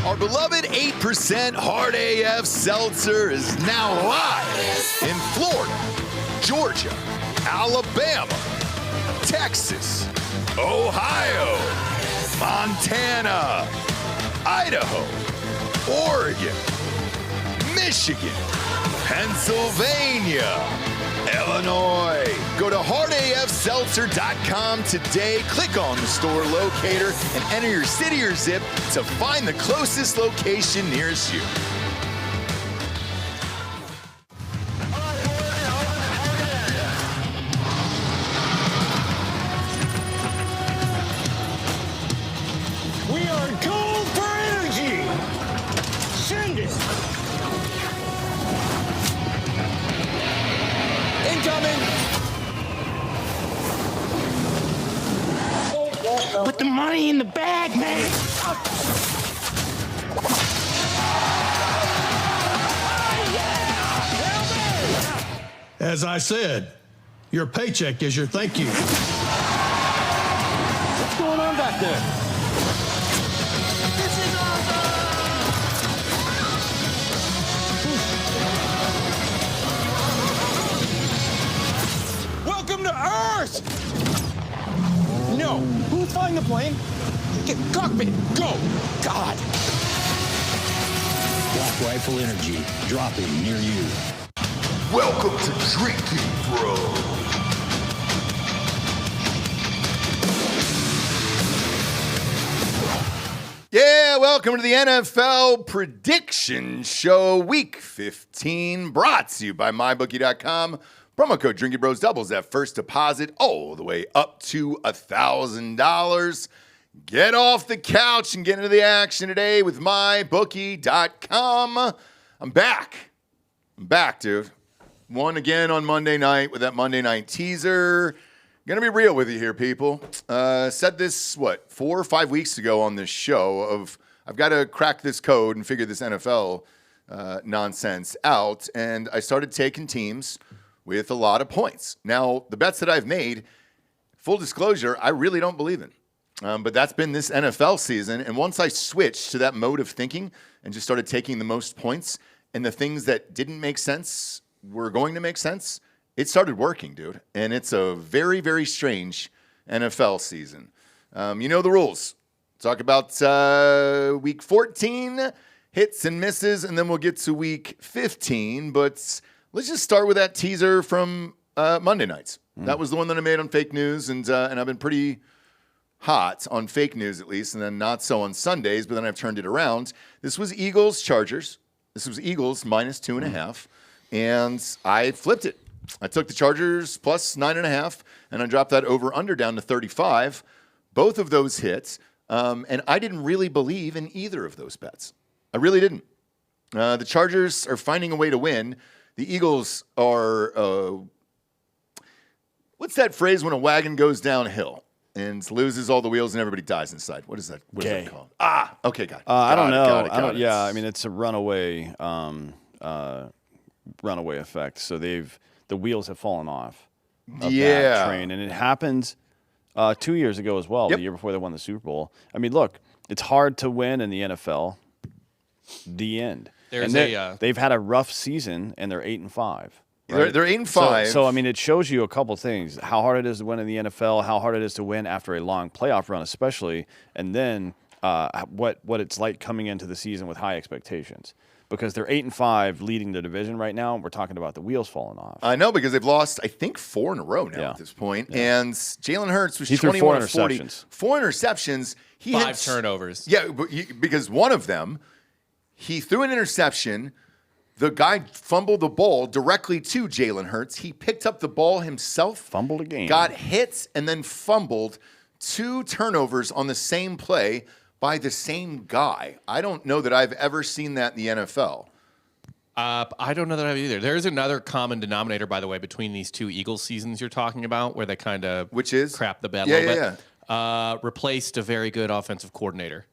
Our beloved 8% Hard AF Seltzer is now live in Florida, Georgia, Alabama, Texas, Ohio, Montana, Idaho, Oregon, Michigan, Pennsylvania, Illinois. Go to hardafseltzer.com today. Click on the store locator and enter your city or zip to find the closest location nearest you. We are gold for energy. Send it. Incoming. Put the money in the bag, man. As I said, your paycheck is your thank you. What's going on back there? This is awesome! Welcome to Earth! No. Who's flying the plane? Get cockpit. Go. God. Black Rifle Energy, dropping near you. Welcome to Drinkin, Bro. Yeah, welcome to the NFL Prediction Show, Week 15, brought to you by MyBookie.com. Promo code DrinkinBros doubles that first deposit all the way up to $1,000. Get off the couch and get into the action today with MyBookie.com. I'm back, dude. Won again on Monday night with that Monday night teaser. Gonna be real with you here, people. Said this, 4 or 5 weeks ago on this show of I've got to crack this code and figure this NFL nonsense out. And I started taking teams with a lot of points. Now, the bets that I've made, full disclosure, I really don't believe in. But that's been this NFL season. And once I switched to that mode of thinking and just started taking the most points and the things that didn't make sense were going to make sense, it started working, dude. And it's a very, very strange NFL season. You know the rules. Talk about week 14, hits and misses, and then we'll get to week 15. But let's just start with that teaser from Monday nights. That was the one that I made on fake news, and I've been pretty hot on fake news at least, and then not so on Sundays, but then I've turned it around. This was Eagles-Chargers. This was Eagles minus 2.5, and I flipped it. I took the Chargers plus 9.5, and I dropped that over-under down to 35. Both of those hits, and I didn't really believe in either of those bets. I really didn't. The Chargers are finding a way to win. The Eagles are, what's that phrase when a wagon goes downhill and loses all the wheels and everybody dies inside? What is that? What is that called? Okay, got it. I don't know. Got it. Yeah, I mean, it's a runaway effect. So the wheels have fallen off of that train. And it happened 2 years ago as well, the year before they won the Super Bowl. I mean, look, it's hard to win in the NFL. The end. They've had a rough season, and they're 8-5. Right? They're 8-5. So, I mean, it shows you a couple things: how hard it is to win in the NFL, how hard it is to win after a long playoff run, especially, and then what it's like coming into the season with high expectations. Because they're 8-5, leading the division right now. We're talking about the wheels falling off. I know, because they've lost, I think, 4 in a row now at this point. Yeah. And Jalen Hurts was 21 of 40. 4 interceptions. He had 5 turnovers. Yeah, because one of them, he threw an interception. The guy fumbled the ball directly to Jalen Hurts. He picked up the ball himself. Fumbled again. Got hit and then fumbled. 2 turnovers on the same play by the same guy. I don't know that I've ever seen that in the NFL. I don't know that I have either. There's another common denominator, by the way, between these 2 Eagles seasons you're talking about, where they kind of crap the bed a little bit. Replaced a very good offensive coordinator.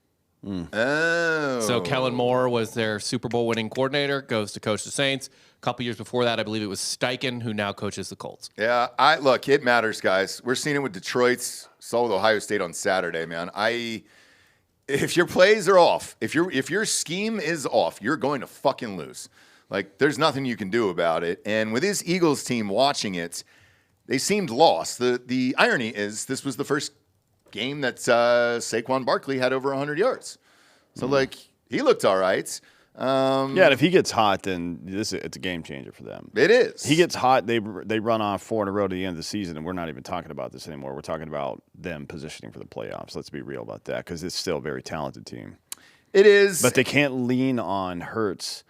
Oh. So Kellen Moore was their Super Bowl winning coordinator, goes to coach the Saints. A couple years before that, I believe it was Steichen, who now coaches the Colts. Yeah, look, it matters, guys. We're seeing it with Detroit. Saw with Ohio State on Saturday, man. if your plays are off, if your scheme is off, you're going to fucking lose. Like, there's nothing you can do about it. And with his Eagles team watching it, they seemed lost. The irony is this was the first game that Saquon Barkley had over 100 yards. So, he looked all right. And if he gets hot, then it's a game changer for them. It is. He gets hot, they run off 4 in a row to the end of the season, and we're not even talking about this anymore. We're talking about them positioning for the playoffs. Let's be real about that, because it's still a very talented team. It is. But they can't lean on Hurts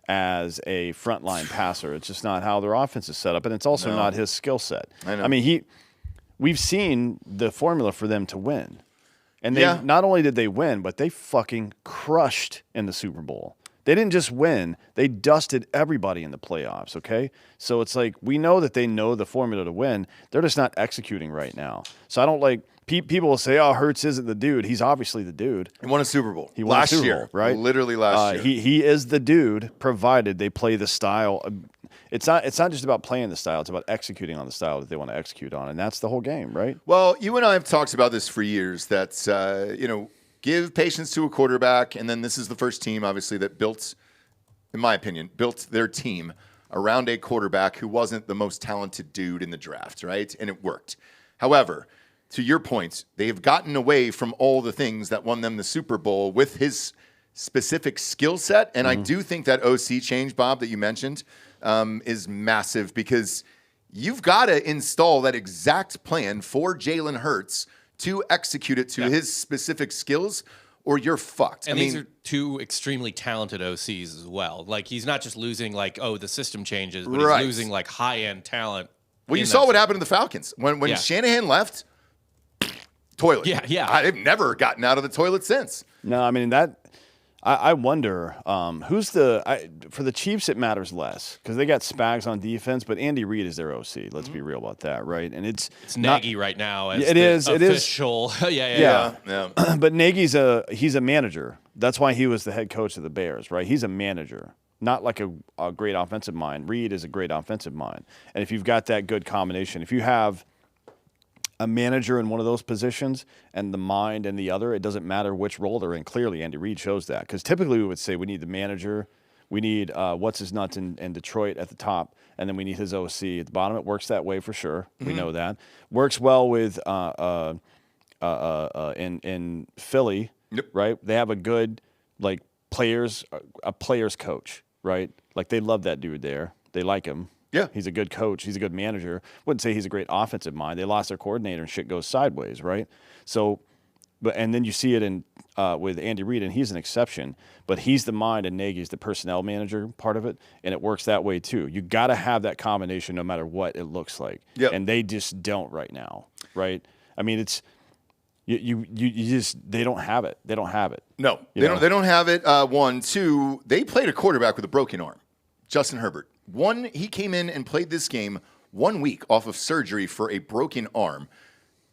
as a frontline passer. It's just not how their offense is set up, and it's also not his skill set. I know. I mean, we've seen the formula for them to win. And they not only did they win, but they fucking crushed in the Super Bowl. They didn't just win. They dusted everybody in the playoffs, okay? So it's like we know that they know the formula to win. They're just not executing right now. So I don't people will say, oh, Hurts isn't the dude. He's obviously the dude. He won a Super Bowl. He won last a Super year, Bowl, right? Literally last year. He is the dude, provided they play the style. It's not just about playing the style. It's about executing on the style that they want to execute on, and that's the whole game, right? Well, you and I have talked about this for years, that, give patience to a quarterback, and then this is the first team, obviously, that built, in my opinion, built their team around a quarterback who wasn't the most talented dude in the draft, right? And it worked. However, to your point, they have gotten away from all the things that won them the Super Bowl with his specific skill set, and I do think that OC change, Bob, that you mentioned, is massive, because you've got to install that exact plan for Jalen Hurts to execute it to his specific skills, or you're fucked. And these are two extremely talented OCs as well. Like, he's not just losing, the system changes, but he's losing, high-end talent. Well, you saw what happened to the Falcons. When Shanahan left, toilet. Yeah. They've never gotten out of the toilet since. No, I mean, I wonder who's for the Chiefs. It matters less because they got Spags on defense, but Andy Reid is their OC. Let's be real about that, right? And it's Nagy right now. As it is official. Yeah. But Nagy's he's a manager. That's why he was the head coach of the Bears, right? He's a manager, not like a great offensive mind. Reid is a great offensive mind, and if you've got that good combination, if you have a manager in one of those positions and the mind in the other, it doesn't matter which role they're in. Clearly, Andy Reid shows that, because typically we would say we need the manager, we need what's his nuts in Detroit at the top, and then we need his OC at the bottom. It works that way for sure. We know that. Works well with in Philly, right? They have a good players coach, right? Like, they love that dude there. They like him. Yeah. He's a good coach. He's a good manager. Wouldn't say he's a great offensive mind. They lost their coordinator and shit goes sideways, right? So, and then you see it in with Andy Reid, and he's an exception. But he's the mind, and Nagy's the personnel manager part of it, and it works that way too. You got to have that combination no matter what it looks like. Yep. And they just don't right now, right? I mean, it's you just they don't have it. They don't have it. No, they don't have it. 1, 2. They played a quarterback with a broken arm, Justin Herbert. He came in and played this game 1 week off of surgery for a broken arm.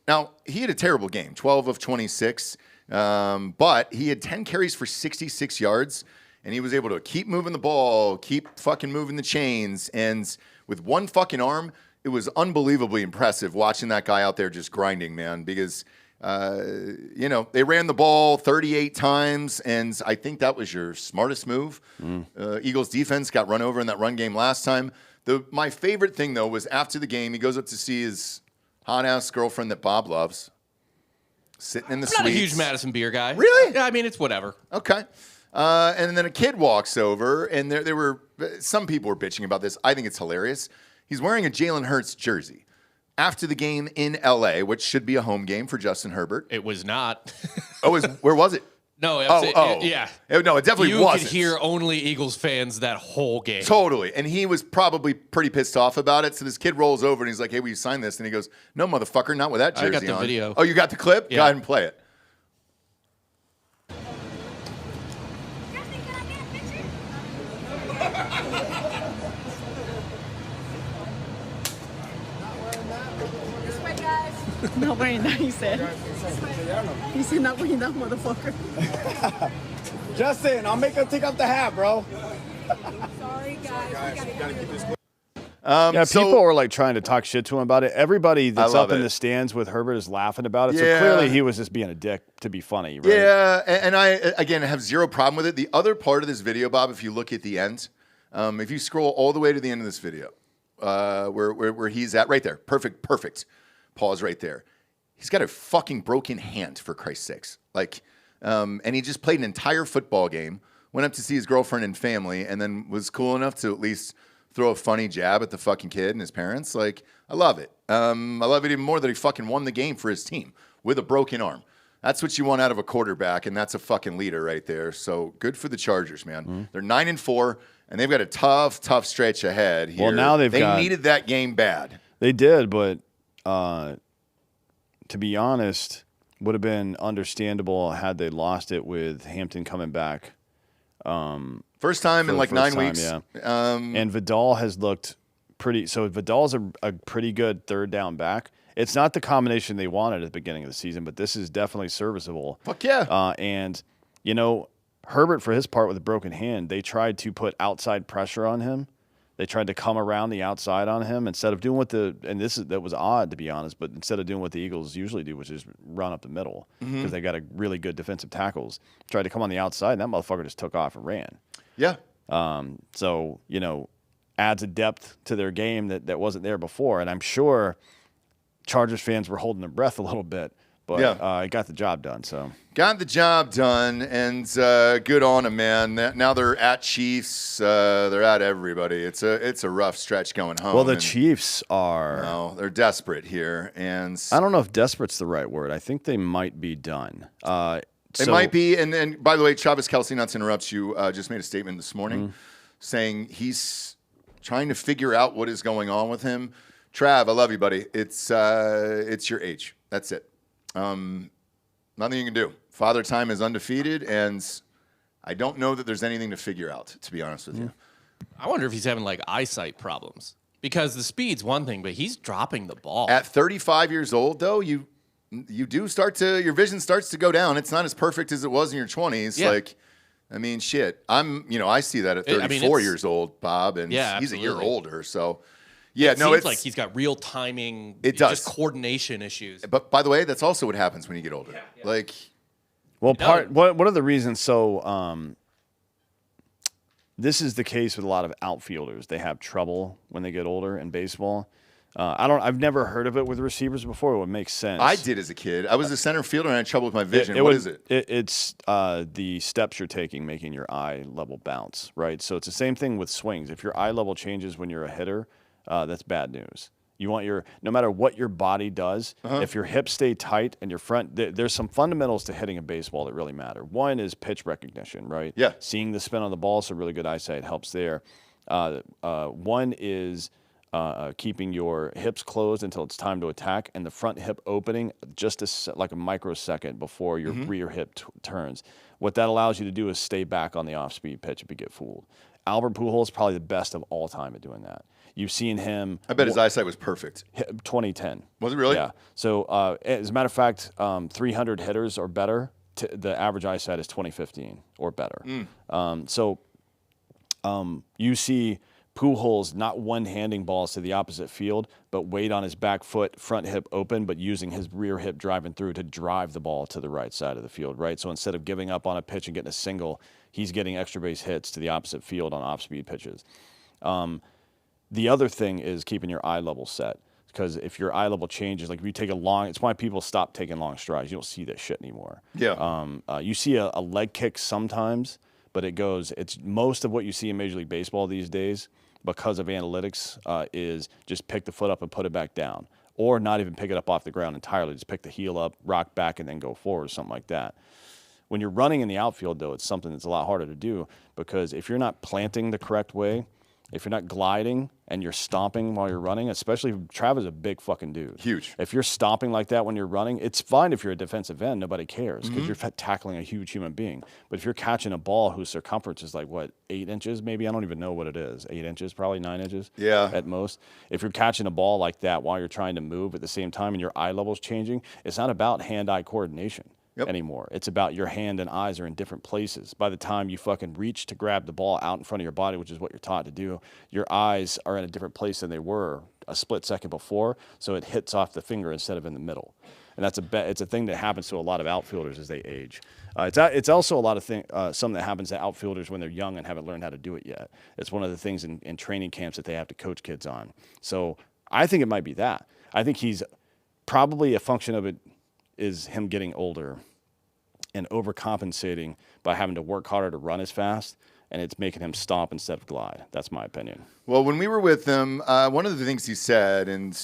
Now, he had a terrible game, 12 of 26, but he had 10 carries for 66 yards, and he was able to keep moving the ball, keep fucking moving the chains, and with one fucking arm, it was unbelievably impressive watching that guy out there just grinding, man, because they ran the ball 38 times, and I think that was your smartest move. Eagles defense got run over in that run game last time. My favorite thing, though, was after the game, he goes up to see his hot-ass girlfriend that Bob loves, sitting in the suites. I'm not a huge Madison beer guy. Really? Yeah, I mean, it's whatever. Okay. And then a kid walks over, and some people were bitching about this. I think it's hilarious. He's wearing a Jalen Hurts jersey after the game in L.A., which should be a home game for Justin Herbert. It was not. Where was it? No, yeah. No, it definitely wasn't. You could hear only Eagles fans that whole game. Totally. And he was probably pretty pissed off about it. So this kid rolls over and he's like, hey, will you sign this? And he goes, no, motherfucker, not with that jersey on. I got the video. Oh, you got the clip? Yeah. Go ahead and play it. Not wearing that, he said. He said not wearing that, motherfucker. Just saying, I'll make him take off the hat, bro. Sorry, guys. We gotta keep this. People are like trying to talk shit to him about it. Everybody that's up in the stands with Herbert is laughing about it. So clearly he was just being a dick to be funny, right? Yeah, and I, again, have zero problem with it. The other part of this video, Bob, if you look at the end, if you scroll all the way to the end of this video, where he's at, right there, perfect, pause right there. He's got a fucking broken hand, for Christ's sakes. Like, and he just played an entire football game, went up to see his girlfriend and family, and then was cool enough to at least throw a funny jab at the fucking kid and his parents. Like, I love it. I love it even more that he fucking won the game for his team with a broken arm. That's what you want out of a quarterback, and that's a fucking leader right there. So good for the Chargers, man. Mm-hmm. They're 9-4, and they've got a tough stretch ahead here. Well, now they needed that game bad. They did, but to be honest, would have been understandable had they lost it with Hampton coming back. First time in like 9 weeks. Yeah. And Vidal has looked pretty. So Vidal's a pretty good third down back. It's not the combination they wanted at the beginning of the season, but this is definitely serviceable. Fuck yeah. And, Herbert, for his part with a broken hand, they tried to put outside pressure on him. They tried to come around the outside on him instead of doing that was odd, to be honest, but instead of doing what the Eagles usually do, which is run up the middle, because they got a really good defensive tackles, tried to come on the outside, and that motherfucker just took off and ran. Yeah. So, adds a depth to their game that wasn't there before. And I'm sure Chargers fans were holding their breath a little bit, but it got the job done. So got the job done, and good on them, man. Now they're at Chiefs. They're at everybody. It's a rough stretch going home. Well, the Chiefs are. No, they're desperate here, and I don't know if desperate's the right word. I think they might be done. They might be, and by the way, Travis Kelce, not to interrupt you, just made a statement this morning saying he's trying to figure out what is going on with him. Trav, I love you, buddy. It's your age. That's it. Nothing you can do. Father Time is undefeated, and I don't know that there's anything to figure out, to be honest with you. I wonder if he's having like eyesight problems, because the speed's one thing, but he's dropping the ball. At 35 years old, though, you do your vision starts to go down. It's not as perfect as it was in your 20s. Yeah. Like, I mean, shit. I see that at 34 years old, Bob, and he's a year older. So, it seems like he's got real timing. It does. Just coordination issues. But by the way, that's also what happens when you get older. Yeah. Like, well, one of the reasons. So, this is the case with a lot of outfielders. They have trouble when they get older in baseball. I've never heard of it with receivers before. It would make sense. I did as a kid. I was a center fielder and I had trouble with my vision. What is it? It's the steps you're taking making your eye level bounce, right? So it's the same thing with swings. If your eye level changes when you're a hitter, that's bad news. You want no matter what your body does, if your hips stay tight and your front, there's some fundamentals to hitting a baseball that really matter. One is pitch recognition, right? Yeah. Seeing the spin on the ball, so really good eyesight helps there. One is keeping your hips closed until it's time to attack, and the front hip opening just like a microsecond before your rear hip turns. What that allows you to do is stay back on the off-speed pitch if you get fooled. Albert Pujols is probably the best of all time at doing that. You've seen him. I bet his eyesight was perfect. 2010. Was it really? Yeah. So as a matter of fact, 300 hitters or better, the average eyesight is 2015 or better. You see Pujols not one-handing balls to the opposite field, but weight on his back foot, front hip open, but using his rear hip driving through to drive the ball to the right side of the field, right? So instead of giving up on a pitch and getting a single, he's getting extra base hits to the opposite field on off-speed pitches. The other thing is keeping your eye level set, because if your eye level changes, like if you take it's why people stop taking long strides. You don't see that shit anymore. Yeah. You see a leg kick sometimes, but it's most of what you see in Major League Baseball these days, because of analytics, is just pick the foot up and put it back down, or not even pick it up off the ground entirely. Just pick the heel up, rock back, and then go forward, something like that. When you're running in the outfield, though, it's something that's a lot harder to do, because if you're not planting the correct way, if you're not gliding and you're stomping while you're running, especially Travis is a big fucking dude. Huge. If you're stomping like that when you're running, it's fine if you're a defensive end. Nobody cares because you're tackling a huge human being. But if you're catching a ball whose circumference is like, 8 inches maybe? I don't even know what it is. 8 inches, probably 9 inches at most. If you're catching a ball like that while you're trying to move at the same time and your eye level's changing, it's not about hand-eye coordination. anymore. It's about your hand and eyes are in different places. By the time you fucking reach to grab the ball out in front of your body, which is what you're taught to do, your eyes are in a different place than they were a split second before, so it hits off the finger instead of in the middle. And it's a thing that happens to a lot of outfielders as they age. It's also a lot of something that happens to outfielders when they're young and haven't learned how to do it yet. It's one of the things in training camps that they have to coach kids on. So I think it might be that. I think he's probably a function of it is him getting older and overcompensating by having to work harder to run as fast, and it's making him stop instead of glide. That's my opinion. Well, when we were with him, one of the things he said, and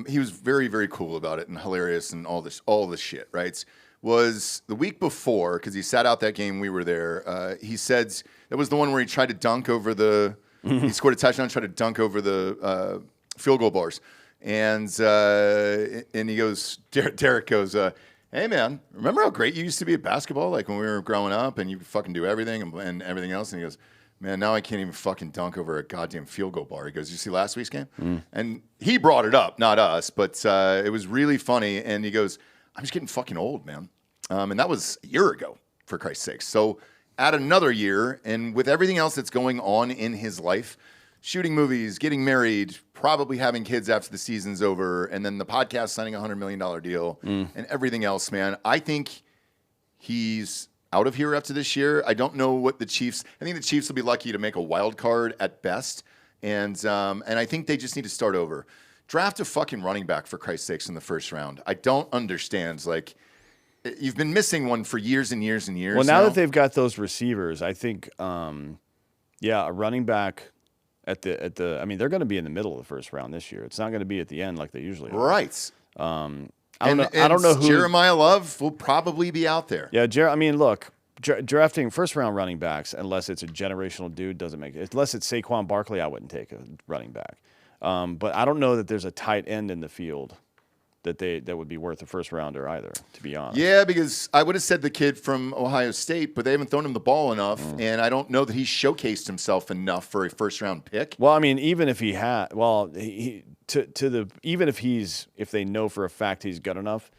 he was very, very cool about it and hilarious and all this shit, right, was the week before, because he sat out that game we were there, he said that was the one where he tried to dunk over he scored a touchdown, tried to dunk over the field goal bars. And he goes, Derek goes, hey, man, remember how great you used to be at basketball, like when we were growing up and you fucking do everything and everything else? And he goes, man, now I can't even fucking dunk over a goddamn field goal bar. He goes, you see last week's game? And he brought it up, not us, but it was really funny. And he goes, I'm just getting fucking old, man. And that was a year ago, for Christ's sake. So add another year, and with everything else that's going on in his life, shooting movies, getting married, probably having kids after the season's over, and then the podcast signing a $100 million deal, and everything else, man. I think he's out of here after this year. I don't know what the Chiefs. I think the Chiefs will be lucky to make a wild card at best, and I think they just need to start over. Draft a fucking running back, for Christ's sakes, in the first round. I don't understand. Like, you've been missing one for years and years and years. Well, now that they've got those receivers, I think, a running back. I mean, they're going to be in the middle of the first round this year. It's not going to be at the end like they usually are. Right. I don't know who. Jeremiah Love will probably be out there. Yeah, I mean, look, drafting first round running backs, unless it's a generational dude, doesn't make it. Unless it's Saquon Barkley, I wouldn't take a running back. But I don't know that there's a tight end in the field that would be worth a first rounder either, to be honest. Yeah, because I would have said the kid from Ohio State, but they haven't thrown him the ball enough, and I don't know that he showcased himself enough for a first round pick. Well, I mean, even if he had, even if they know for a fact he's good enough,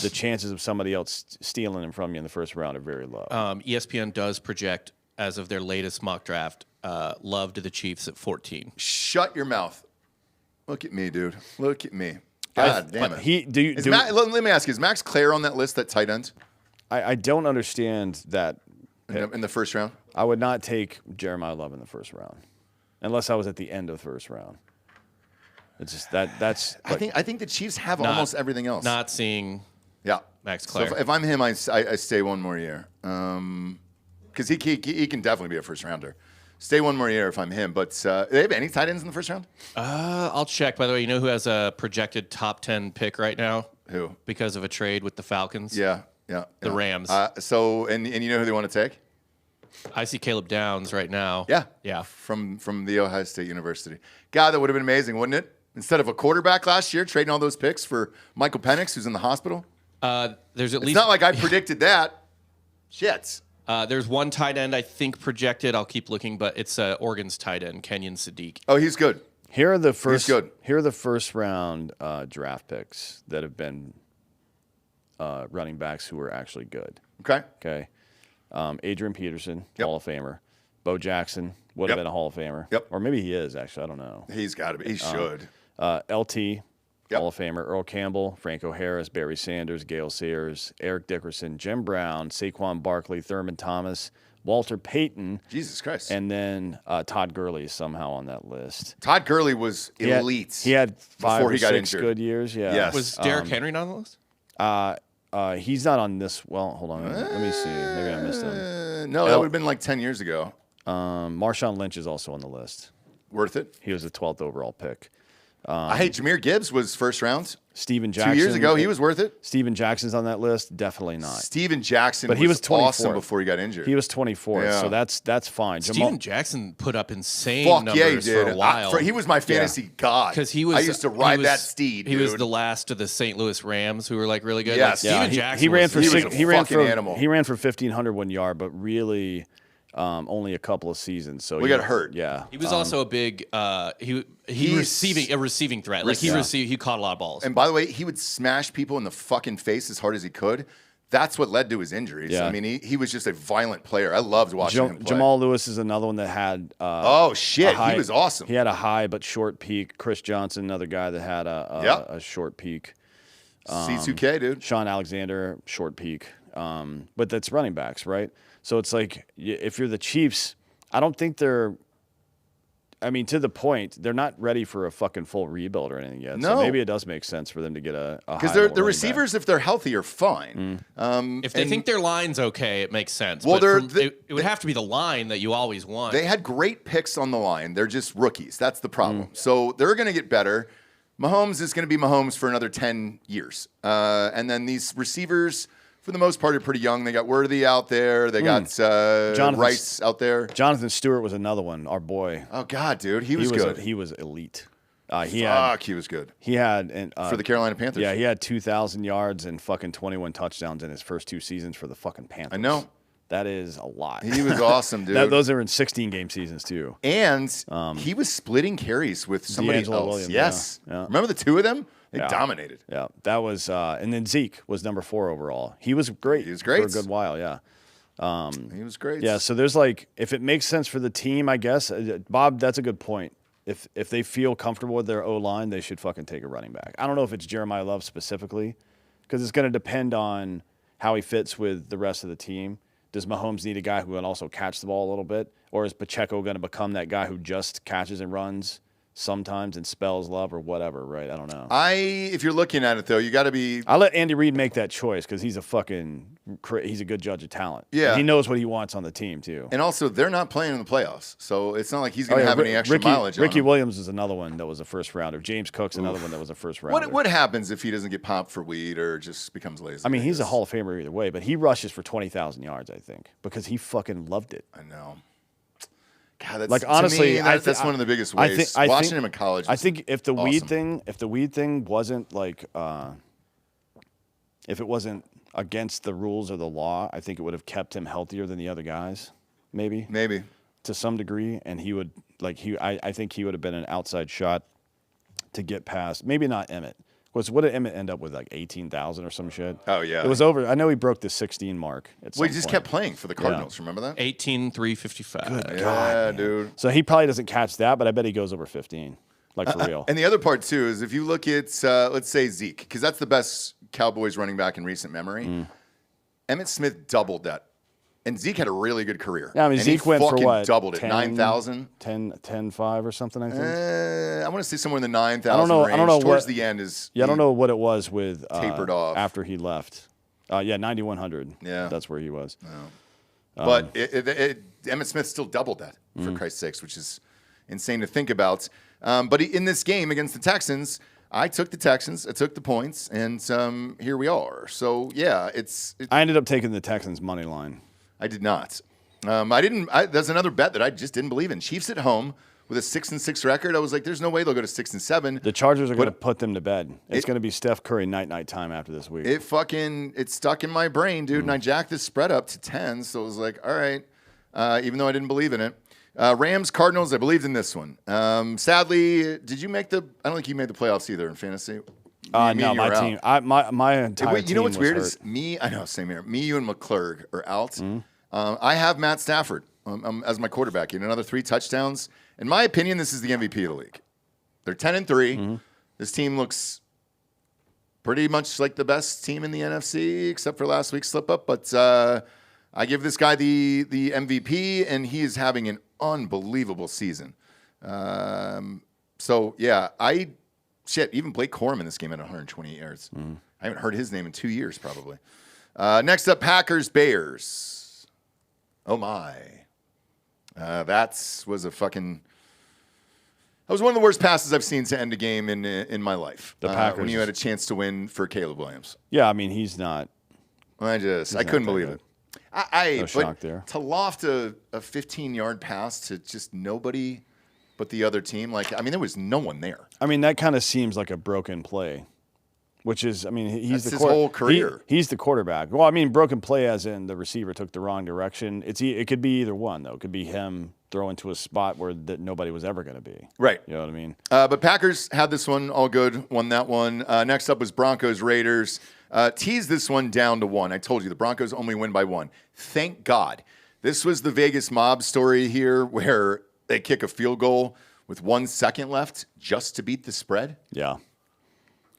the chances of somebody else stealing him from you in the first round are very low. ESPN does project, as of their latest mock draft, Love to the Chiefs at 14. Shut your mouth. Look at me, dude. Look at me. God damn it. Let me ask you, is Max Clare on that list, that tight end? I don't understand that. In the first round? I would not take Jeremiah Love in the first round unless I was at the end of the first round. It's just that's. I think the Chiefs have almost everything else. Not seeing Max Clare. So if I'm him, I stay one more year. Because he can definitely be a first rounder. Stay one more year if I'm him. But do they have any tight ends in the first round? I'll check. By the way, you know who has a projected top 10 pick right now? Who? Because of a trade with the Falcons? Yeah. The Rams. So you know who they want to take? I see Caleb Downs right now. Yeah. From the Ohio State University. God, that would have been amazing, wouldn't it? Instead of a quarterback last year, trading all those picks for Michael Penix, who's in the hospital. It's not like I predicted that. Shit. There's one tight end I think projected. I'll keep looking, but it's Oregon's tight end, Kenyon Sadiq. Oh, he's good. Here are the first round draft picks that have been running backs who are actually good. Okay. Adrian Peterson, Hall of Famer. Bo Jackson would have been a Hall of Famer. Or maybe he is, actually. I don't know. He's got to be. He should. LT, Hall of Famer. Earl Campbell, Franco Harris, Barry Sanders, Gale Sayers, Eric Dickerson, Jim Brown, Saquon Barkley, Thurman Thomas, Walter Payton. Jesus Christ. And then Todd Gurley is somehow on that list. Todd Gurley was elite. He had 5 before or he got 6 injured. good years. Yeah. Yes. Was Derrick Henry not on the list? He's not on this. Well, hold on. Let me see. Maybe I missed him. No, that would have been like 10 years ago. Marshawn Lynch is also on the list. Worth it. He was the 12th overall pick. Jahmyr Gibbs was first round. Steven Jackson. 2 years ago, he was worth it. Steven Jackson's on that list. Definitely not. Steven Jackson but he was 24 awesome before he got injured. He was 24, so that's fine. Steven Jackson put up insane numbers he did. for a while. He was my fantasy god. Because I used to ride that steed, He dude. was the last of the St. Louis Rams who were like really good. Yes. Like, Steven Jackson he ran for he was a fucking animal. He ran for 1,500 1 yard, but really only a couple of seasons. So we got hurt. Yeah. He was also a big receiving threat. Like he caught a lot of balls. And by the way, he would smash people in the fucking face as hard as he could. that's what led to his injuries. Yeah. I mean, he was just a violent player. I loved watching him play. Jamal Lewis is another one that had he was awesome. He had a high but short peak. Chris Johnson, another guy that had a short peak. C2K, dude. Sean Alexander, short peak. But that's running backs, right? So it's like if you're the Chiefs, I don't think they're to the point, they're not ready for a fucking full rebuild or anything yet. No. So maybe it does make sense for them to get a because the receivers, back. if they're healthy, are fine. If they think their line's okay, it makes sense. Well, but it would have to be the line that you always want. They had great picks on the line. They're just rookies. That's the problem. So they're going to get better. Mahomes is going to be Mahomes for another 10 years. And then these receivers, for the most part, are pretty young. They got Worthy out there. They got Rice out there. Jonathan Stewart was another one, our boy. Oh, God, dude. He was good. He was elite. He was good. He had for the Carolina Panthers. Yeah, he had 2,000 yards and fucking 21 touchdowns in his first 2 seasons for the fucking Panthers. I know. That is a lot. He was awesome, dude. Those are in 16-game seasons, too. And he was splitting carries with somebody D'Angelo else. Williams, Yes. yeah. Remember the two of them? They dominated. Yeah, that was and then Zeke was number 4 overall. He was great. He was great. For a good while, yeah. He was great. Yeah, so there's if it makes sense for the team, I guess. Bob, that's a good point. If they feel comfortable with their O-line, they should fucking take a running back. I don't know if it's Jeremiah Love specifically because it's going to depend on how he fits with the rest of the team. Does Mahomes need a guy who can also catch the ball a little bit? Or is Pacheco going to become that guy who just catches and runs sometimes and spells Love or whatever, right? I don't know. If you're looking at it, though, you got to be... I'll let Andy Reid make that choice because he's a good judge of talent. Yeah. And he knows what he wants on the team, too. And also, they're not playing in the playoffs, so it's not like he's going to have any extra mileage Ricky on him. Williams is another one that was a first rounder. James Cook's another one that was a first rounder. What happens if he doesn't get popped for weed or just becomes lazy? I mean, he's a Hall of Famer either way, but he rushes for 20,000 yards, I think, because he fucking loved it. I know. God, that's honestly, that's one of the biggest ways. Watching him in college. I think if the awesome. weed thing wasn't if it wasn't against the rules or the law, I think it would have kept him healthier than the other guys. Maybe to some degree, and he would I think he would have been an outside shot to get past. Maybe not Emmett. What did Emmett end up with, 18,000 or some shit? Oh, yeah. It was over. I know he broke the 16 mark at some Well, he just kept playing for the Cardinals. Remember that? 18,355. Good yeah, God, dude. So he probably doesn't catch that, but I bet he goes over 15, for real. And the other part, too, is if you look at, let's say, Zeke, because that's the best Cowboys running back in recent memory, Emmitt Smith doubled that. And Zeke had a really good career. Yeah, I mean, Zeke went for what? Doubled it. 9,000? 10.5 or something, I think. I want to say somewhere in the 9,000 range. I don't know Towards the end is... Yeah, I don't know what it was with... tapered off. After he left. 9,100. Yeah. That's where he was. No. But Emmitt Smith still doubled that, for Christ's sakes, which is insane to think about. But in this game against the Texans... I took the Texans. I took the points, and here we are. So, yeah, I ended up taking the Texans' money line. I did not. I didn't. That's another bet that I just didn't believe in. Chiefs at home with a 6-6 record. I was like, "There's no way they'll go to 6-7." The Chargers are going to put them to bed. It's going to be Steph Curry night time after this week. It stuck in my brain, dude. And I jacked this spread up to 10. So it was like, all right, even though I didn't believe in it. Rams, Cardinals, I believed in this one. Sadly, did you make I don't think you made the playoffs either in fantasy. No, my team. My entire team. You know what's weird hurt. is I know, same here. Me, you, and McClurg are out. I have Matt Stafford as my quarterback. He had another 3 touchdowns. In my opinion, this is the MVP of the league. They're 10-3. This team looks pretty much like the best team in the NFC, except for last week's slip up. But I give this guy the MVP, and he is having an unbelievable season. So, yeah, even Blake Corum in this game at 128 yards. I haven't heard his name in 2 years, probably. Next up, Packers, Bears. Oh, my. That was one of the worst passes I've seen to end a game in my life. The Packers. When you had a chance to win for Caleb Williams. Yeah, I mean, he's not. I couldn't believe it. No shock there. To loft a 15-yard pass to just nobody but the other team, there was no one there. I mean, that kind of seems like a broken play, which is, he's his whole career. He's the quarterback. Well, broken play as in the receiver took the wrong direction. It could be either one, though. It could be him throwing to a spot where nobody was ever going to be. Right. You know what I mean? But Packers had this one all good, won that one. Next up was Broncos, Raiders. Tease this one down to 1. I told you the Broncos only win by 1. Thank God. This was the Vegas mob story here where they kick a field goal with 1 second left just to beat the spread. Yeah.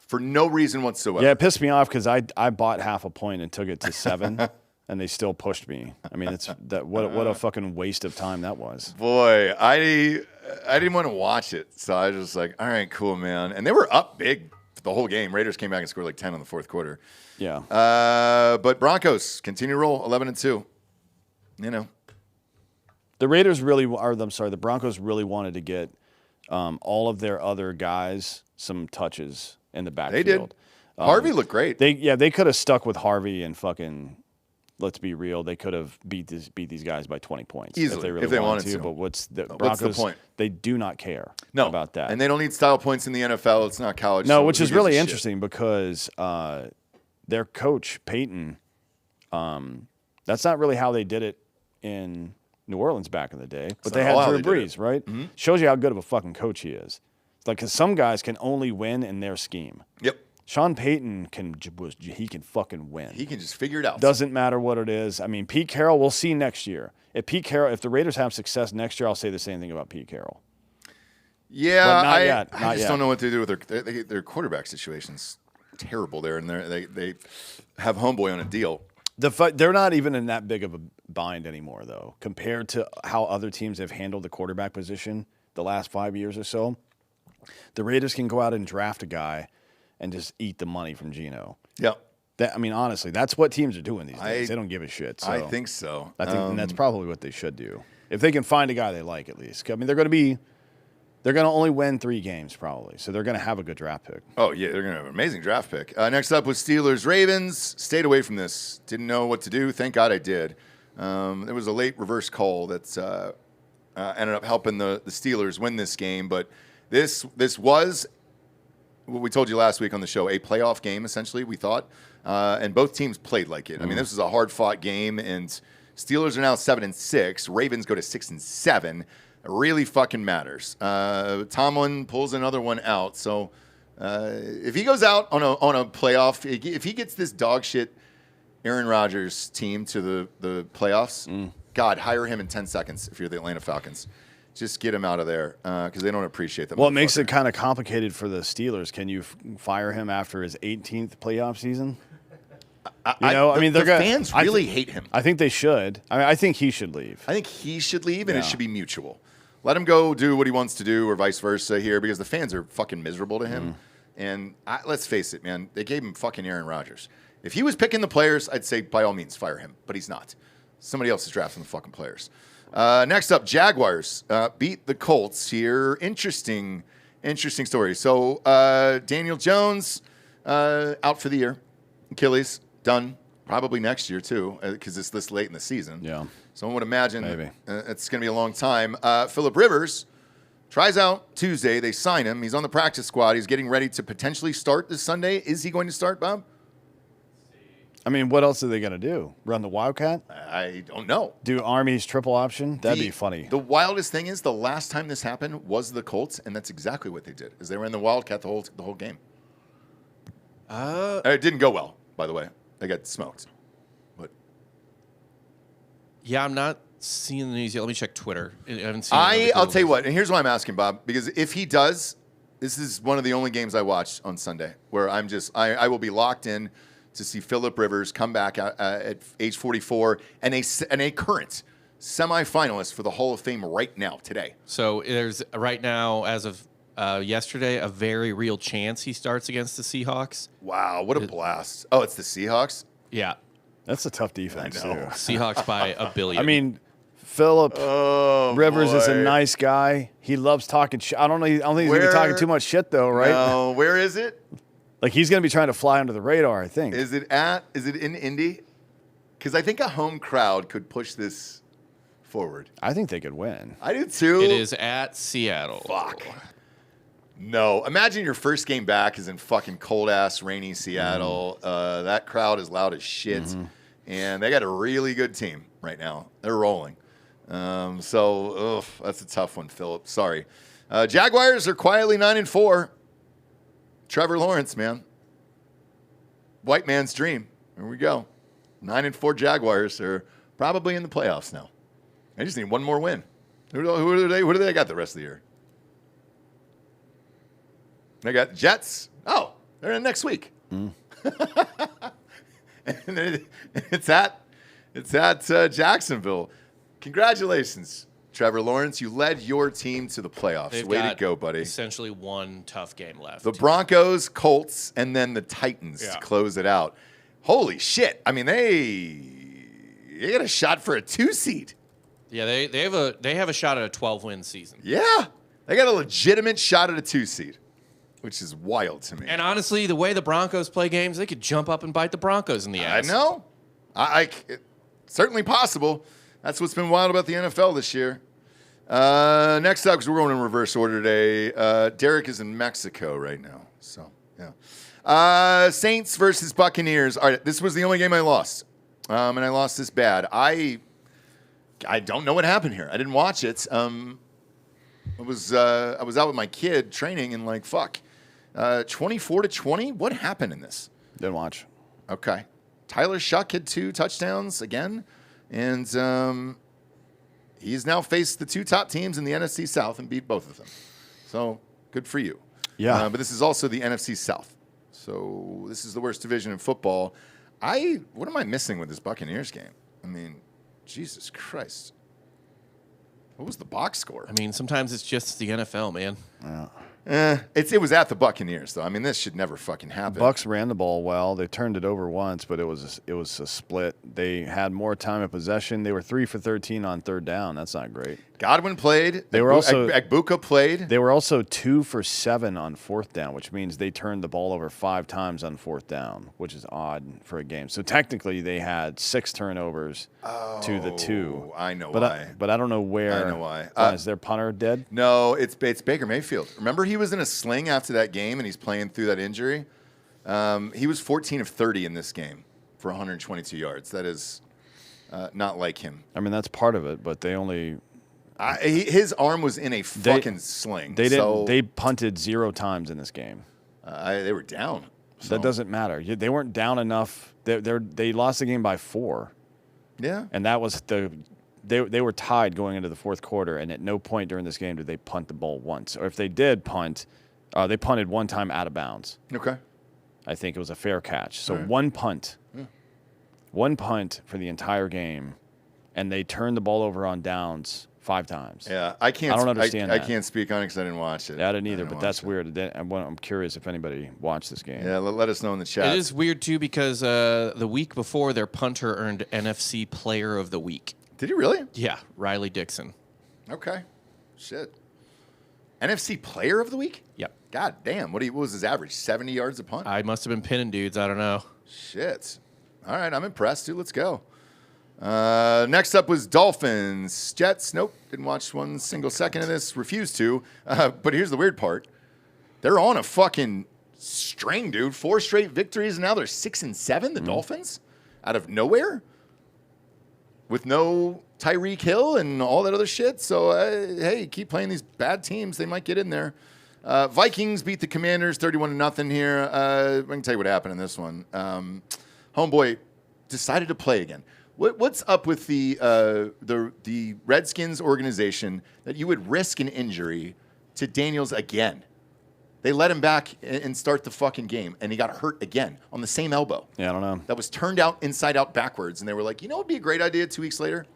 For no reason whatsoever. Yeah, it pissed me off because I bought half a point and took it to 7, and they still pushed me. I mean, what a fucking waste of time that was. Boy, I didn't want to watch it, so I was just like, all right, cool, man. And they were up big the whole game. Raiders came back and scored like 10 in the fourth quarter. Yeah. But Broncos continue to roll 11-2. You know. The Broncos really wanted to get all of their other guys some touches in the backfield. They did. Harvey looked great. They could have stuck with Harvey and fucking. Let's be real. They could have beat these guys by 20 points easily if they wanted to. But what's the Broncos? The point? They do not care about that, and they don't need style points in the NFL. It's not college. No, so which is really interesting because their coach Peyton. That's not really how they did it in New Orleans back in the day, but they had Drew Brees, right? Mm-hmm. Shows you how good of a fucking coach he is. It's like because some guys can only win in their scheme. Yep. Sean Payton can fucking win. He can just figure it out. Doesn't matter what it is. I mean, Pete Carroll, we'll see next year. If the Raiders have success next year, I'll say the same thing about Pete Carroll. Yeah, but not yet. I just don't know what to do with their quarterback situation's terrible there, and they have homeboy on a deal. They're not even in that big of a bind anymore, though, compared to how other teams have handled the quarterback position the last 5 years or so. The Raiders can go out and draft a guy and just eat the money from Geno. Yeah. Honestly, that's what teams are doing these days. They don't give a shit. So I think so. I think and that's probably what they should do. If they can find a guy they like, at least. I mean, they're going to only win 3 games probably, so they're going to have a good draft pick. Oh, yeah, they're going to have an amazing draft pick. Next up was Steelers-Ravens. Stayed away from this. Didn't know what to do. Thank God I did. There was a late reverse call that ended up helping the Steelers win this game, but this was what we told you last week on the show, a playoff game, essentially, we thought. And both teams played like it. I mean, this was a hard-fought game, and Steelers are now 7-6. Ravens go to 6-7. It really fucking matters. Tomlin pulls another one out. So if he goes out on a playoff, if he gets this dog shit Aaron Rodgers team to the playoffs, God, hire him in 10 seconds if you're the Atlanta Falcons. Just get him out of there because they don't appreciate them. Well, it makes it kind of complicated for the Steelers. Can you fire him after his 18th playoff season? The fans really hate him. I think they should. I think he should leave. I think he should leave, and it should be mutual. Let him go do what he wants to do, or vice versa here, because the fans are fucking miserable to him. And let's face it, man, they gave him fucking Aaron Rodgers. If he was picking the players, I'd say by all means fire him, but he's not. Somebody else is drafting the fucking players. Next up, Jaguars beat the Colts here. Interesting story. So Daniel Jones out for the year. Achilles done probably next year too, because it's this late in the season. Yeah. So I would imagine maybe it's going to be a long time. Phillip Rivers tries out Tuesday. They sign him. He's on the practice squad. He's getting ready to potentially start this Sunday. Is he going to start, Bob? I mean, what else are they going to do? Run the Wildcat? I don't know. Do Army's triple option? That'd be funny. The wildest thing is the last time this happened was the Colts, and that's exactly what they did. Is they ran the Wildcat the whole game. It didn't go well, by the way. They got smoked. But yeah, I'm not seeing the news yet. Let me check Twitter. I haven't seen. I'll tell you what, and here's why I'm asking, Bob, because if he does, this is one of the only games I watched on Sunday where I will be locked in to see Phillip Rivers come back at age 44 and a current semifinalist for the Hall of Fame right now, today. So there's right now, as of yesterday, a very real chance he starts against the Seahawks. Wow, what a blast. Oh, it's the Seahawks? Yeah. That's a tough defense, too. Seahawks by $1 billion. I mean, Phillip Rivers is a nice guy. He loves talking shit. I don't think he's going to be talking too much shit, though, right? No, where is it? Like, he's going to be trying to fly under the radar, I think. Is it in Indy? Because I think a home crowd could push this forward. I think they could win. I do, too. It is at Seattle. Fuck. No. Imagine your first game back is in fucking cold-ass, rainy Seattle. That crowd is loud as shit. And they got a really good team right now. They're rolling. That's a tough one, Phillip. Sorry. Jaguars are quietly 9-4. Trevor Lawrence, man. white man's dream. Here we go. 9-4 Jaguars are probably in the playoffs now. I just need one more win. Who do they got the rest of the year? They got Jets. Oh, they're in next week. And it's at Jacksonville. Congratulations, Trevor Lawrence. You led your team to the playoffs. Way to go, buddy. Essentially one tough game left. The Broncos, Colts, and then the Titans to close it out. Holy shit. I mean, they got a shot for a 2 seed. Yeah, they have a shot at a 12-win season. Yeah. They got a legitimate shot at a 2 seed, which is wild to me. And honestly, the way the Broncos play games, they could jump up and bite the Broncos in the ass. I know. It's certainly possible. That's what's been wild about the NFL this year. Next up, because we're going in reverse order today, Derek is in Mexico right now. So, yeah. Saints versus Buccaneers. All right, this was the only game I lost. And I lost this bad. I don't know what happened here. I didn't watch it. I was out with my kid training and 24-20. What happened in this? Didn't watch. Okay. Tyler Shuck had 2 touchdowns again, and he's now faced the 2 top teams in the NFC South and beat both of them. So good for you. Yeah. But this is also the NFC South. So this is the worst division in football. What am I missing with this Buccaneers game? I mean, Jesus Christ. What was the box score? I mean, sometimes it's just the NFL, man. Yeah. It was at the Buccaneers, though. I mean, this should never fucking happen. Bucs ran the ball well. They turned it over once, but it was a split. They had more time of possession. They were 3 for 13 on third down. That's not great. Godwin played. They were also Agbuka played. They were also 2 for 7 on fourth down, which means they turned the ball over 5 times on fourth down, which is odd for a game. So technically, they had 6 turnovers to the 2. I know why. But I don't know where. I know why. Is their punter dead? No, it's Baker Mayfield. Remember, he was in a sling after that game, and he's playing through that injury. He was 14 of 30 in this game for 122 yards. That is not like him. I mean, that's part of it, but they only. His arm was in a fucking sling. They didn't. They punted 0 times in this game. They were down. So. That doesn't matter. They weren't down enough. They lost the game by 4. Yeah. And that was They were tied going into the fourth quarter, and at no point during this game did they punt the ball once. Or if they did punt, they punted 1 time out of bounds. Okay. I think it was a fair catch. So 1 punt. Yeah. 1 punt for the entire game, and they turned the ball over on downs 5 times. Yeah, I don't understand that. I can't speak on it because I didn't watch it. I didn't either, but that's weird. I'm curious if anybody watched this game. Yeah, let us know in the chat. It is weird, too, because the week before, their punter earned NFC Player of the Week. Did he really? Yeah, Riley Dixon. Okay. Shit. NFC Player of the Week? Yep. God damn. What was his average? 70 yards a punt? I must have been pinning dudes. I don't know. Shit. All right, I'm impressed, dude. Let's go. Next up was Dolphins. Jets. Nope. Didn't watch 1 single second of this. Refused to. But here's the weird part. They're on a fucking string, dude. 4 straight victories, and now they're 6-7, the Dolphins? Out of nowhere? With no Tyreek Hill and all that other shit. So, hey, keep playing these bad teams. They might get in there. Vikings beat the Commanders 31-0 here. I can tell you what happened in this one. Homeboy decided to play again. What's up with the Redskins organization that you would risk an injury to Daniels again? They let him back and start the fucking game, and he got hurt again on the same elbow. Yeah, I don't know. That was turned out inside out backwards, and they were like, you know what would be a great idea 2 weeks later?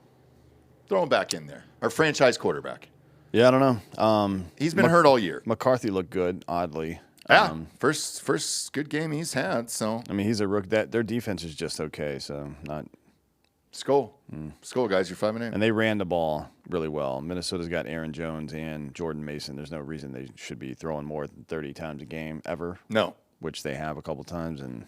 Throw him back in there. Our franchise quarterback. Yeah, I don't know. He's been hurt all year. McCarthy looked good, oddly. Yeah, first good game he's had. So I mean, he's a rookie. Their defense is just okay, so not. Skull, guys, you're 5-8. And they ran the ball really well. Minnesota's got Aaron Jones and Jordan Mason. There's no reason they should be throwing more than 30 times a game ever. No. Which they have a couple times. And,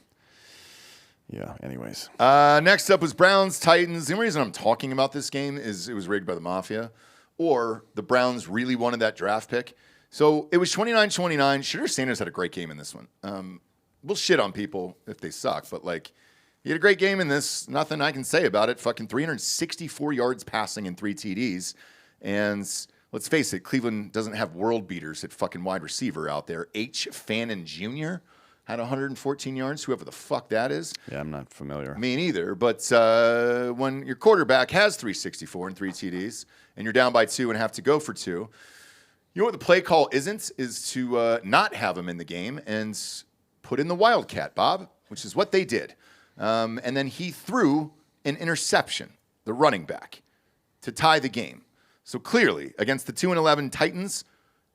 yeah, anyways. Next up was Browns-Titans. The only reason I'm talking about this game is it was rigged by the Mafia. Or the Browns really wanted that draft pick. So it was 29-29. Shedeur Sanders had a great game in this one. We'll shit on people if they suck, but, he had a great game in this. Nothing I can say about it. Fucking 364 yards passing and 3 TDs. And let's face it, Cleveland doesn't have world beaters at fucking wide receiver out there. H. Fannin Jr., had 114 yards, whoever the fuck that is. Yeah, I'm not familiar. Me neither. But when your quarterback has 364 and 3 TDs, and you're down by 2 and have to go for 2, you know what the play call isn't? Is to not have him in the game and put in the Wildcat, Bob, which is what they did. And then he threw an interception, the running back, to tie the game. So clearly, against the 2-11 Titans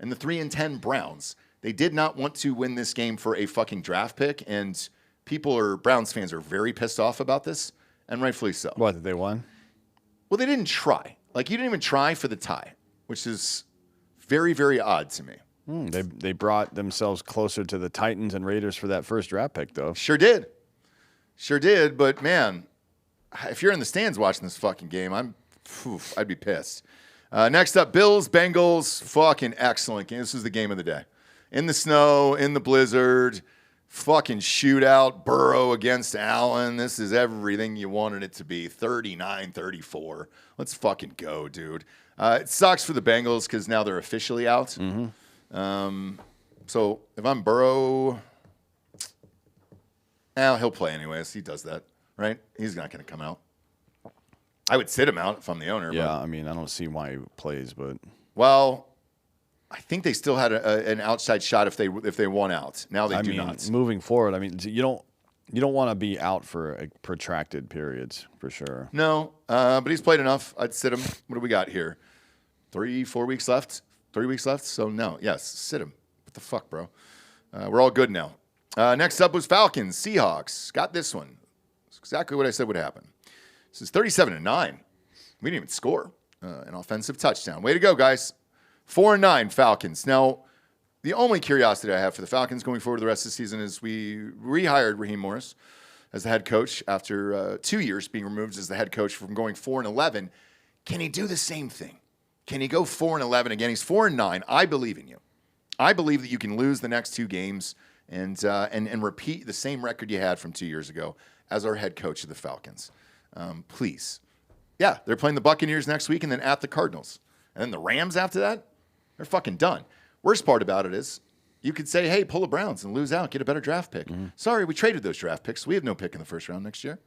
and the 3-10 Browns, they did not want to win this game for a fucking draft pick, and Browns fans are very pissed off about this, and rightfully so. What, that they won? Well, they didn't try. Like, you didn't even try for the tie, which is very, very odd to me. They brought themselves closer to the Titans and Raiders for that first draft pick, though. Sure did. But, man, if you're in the stands watching this fucking game, I'd be pissed. Next up, Bills, Bengals, fucking excellent game. This was the game of the day. In the snow, in the blizzard, fucking shootout, Burrow against Allen. This is everything you wanted it to be. 39-34. Let's fucking go, dude. It sucks for the Bengals because now they're officially out. So if I'm Burrow, he'll play anyways. He does that, right? He's not going to come out. I would sit him out if I'm the owner. Yeah, I mean, I don't see why he plays, but well, I think they still had an outside shot if they won out. Now they do not. Moving forward, I mean, you don't want to be out for protracted periods for sure. No, but he's played enough. I'd sit him. What do we got here? 3-4 weeks left. 3 weeks left. So no, yes, sit him. What the fuck, bro? We're all good now. Next up was Falcons, Seahawks. Got this one. It's exactly what I said would happen. This is 37-9. We didn't even score an offensive touchdown. Way to go, guys. 4-9 Falcons. Now, the only curiosity I have for the Falcons going forward the rest of the season is we rehired Raheem Morris as the head coach after 2 years being removed as the head coach from going 4-11. Can he do the same thing? Can he go 4-11 again? He's 4-9. I believe in you. I believe that you can lose the next 2 games and repeat the same record you had from 2 years ago as our head coach of the Falcons. Please. Yeah, they're playing the Buccaneers next week and then at the Cardinals. And then the Rams after that, they're fucking done. Worst part about it is you could say, hey, pull the Browns and lose out, get a better draft pick. Sorry, we traded those draft picks. We have no pick in the first round next year.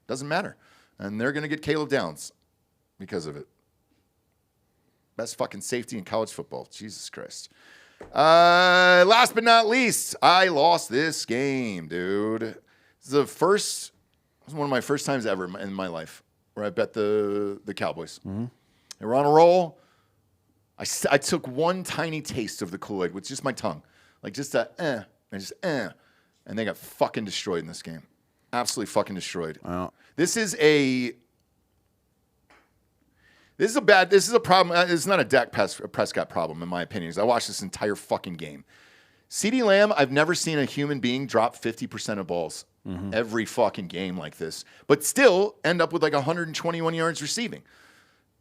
Doesn't matter. And they're going to get Caleb Downs because of it. Best fucking safety in college football. Jesus Christ. Last but not least, I lost this game, dude. This is one of my first times ever in my life where I bet the Cowboys. They were on a roll. I took one tiny taste of the Kool-Aid with just my tongue. Like just and they got fucking destroyed in this game. Absolutely fucking destroyed. Wow. This is a problem. It's not a Dak Prescott problem, in my opinion. I watched this entire fucking game. CeeDee Lamb, I've never seen a human being drop 50% of balls every fucking game like this, but still end up with like 121 yards receiving.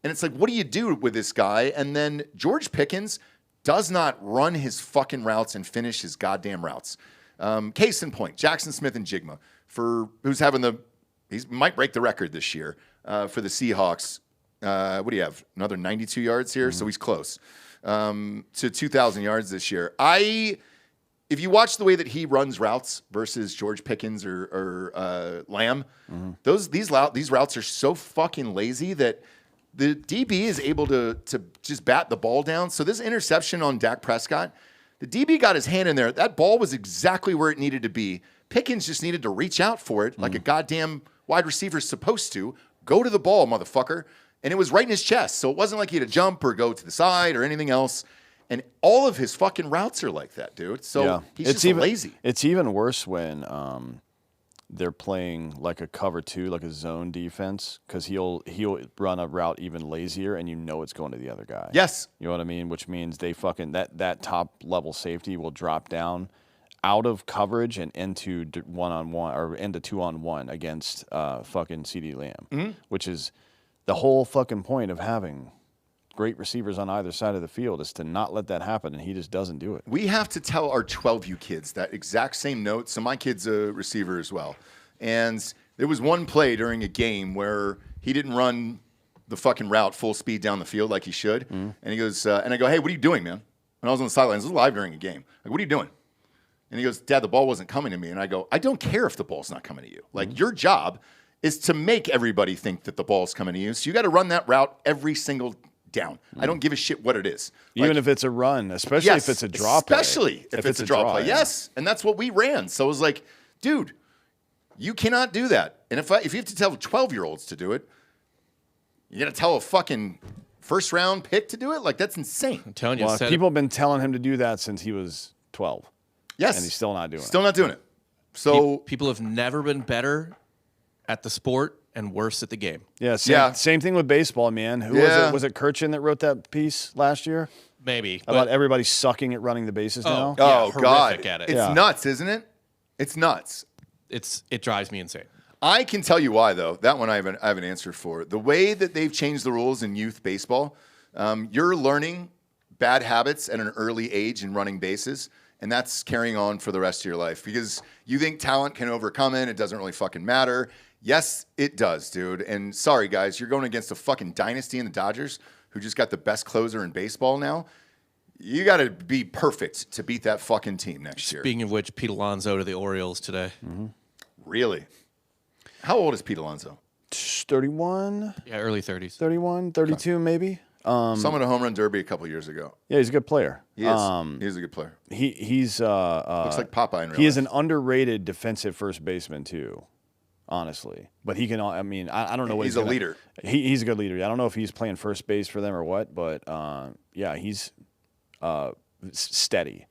And it's like, what do you do with this guy? And then George Pickens does not run his fucking routes and finish his goddamn routes. Case in point, Jackson Smith and Jigma, he might break the record this year for the Seahawks. What do you have? Another 92 yards here? So he's close to 2,000 yards this year. If you watch the way that he runs routes versus George Pickens or Lamb, these routes are so fucking lazy that the DB is able to just bat the ball down. So this interception on Dak Prescott, the DB got his hand in there. That ball was exactly where it needed to be. Pickens just needed to reach out for it like a goddamn wide receiver is supposed to. Go to the ball, motherfucker. And it was right in his chest. So it wasn't like he had to jump or go to the side or anything else. And all of his fucking routes are like that, dude. So he's just lazy. It's even worse when they're playing like a cover 2, like a zone defense, because he'll run a route even lazier, and you know it's going to the other guy. Yes. You know what I mean? Which means they fucking that top level safety will drop down out of coverage and into 1-on-1 or into 2-on-1 against fucking CeeDee Lamb, which is the whole fucking point of having great receivers on either side of the field is to not let that happen, and he just doesn't do it. We have to tell our 12U kids that exact same note. So my kid's a receiver as well. And there was one play during a game where he didn't run the fucking route full speed down the field like he should. And he goes, and I go, hey, what are you doing, man? And I was on the sidelines. This was live during a game. Like, what are you doing? And he goes, Dad, the ball wasn't coming to me. And I go, I don't care if the ball's not coming to you. Like, your job is to make everybody think that the ball's coming to you. So you got to run that route every single down. I don't give a shit what it is. Even if it's a run, especially if it's a draw play. Especially if it's a draw play. Yes. And that's what we ran. So it was like, dude, you cannot do that. And if you have to tell 12-year-olds to do it, you got to tell a fucking first-round pick to do it? Like, that's insane. I'm telling you. Well, people have been telling him to do that since he was 12. Yes. And he's still not doing it. Still not doing it. So people have never been better at the sport and worse at the game. Yeah, same thing with baseball, man. Who was it? Was it Kirchin that wrote that piece last year? Maybe. About everybody sucking at running the bases now? Oh, God. At it. It's nuts, isn't it? It's nuts. It drives me insane. I can tell you why, though. That one I have an answer for. The way that they've changed the rules in youth baseball, you're learning bad habits at an early age in running bases, and that's carrying on for the rest of your life because you think talent can overcome it. It doesn't really fucking matter. Yes, it does, dude. And sorry, guys, you're going against a fucking dynasty in the Dodgers who just got the best closer in baseball now. You got to be perfect to beat that fucking team next year. Speaking of which, Pete Alonso to the Orioles today. Mm-hmm. Really? How old is Pete Alonso? 31. Yeah, early 30s. 31, 32 maybe. Someone a home run derby a couple years ago. Yeah, he's a good player. He is. He's a good player. He's looks like Popeye in real He is life. an underrated defensive first baseman too, honestly. But he can. I mean, I don't know what he's a leader. He's a good leader. I don't know if he's playing first base for them or what, but yeah, he's steady.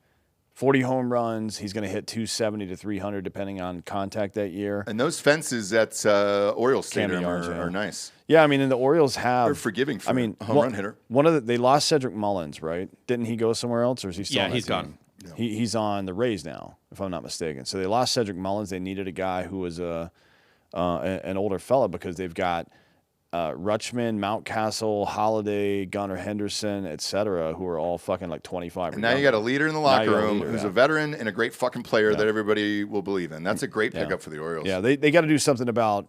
40 home runs. He's going to hit 270 to 300 depending on contact that year. And those fences at Orioles Stadium are nice. Yeah, I mean, and the Orioles have. They're forgiving for a home run hitter. They lost Cedric Mullins, right? Didn't he go somewhere else, or is he still? Yeah, on that he's team? gone. No. He's on the Rays now, if I'm not mistaken. So they lost Cedric Mullins. They needed a guy who was an older fella because they've got Rutschman, Mountcastle, Holloway, Gunnar Henderson, etc., who are all fucking like 25. And now you got a leader in the locker room who's a veteran and a great fucking player that everybody will believe in. That's a great pickup for the Orioles. Yeah, they got to do something about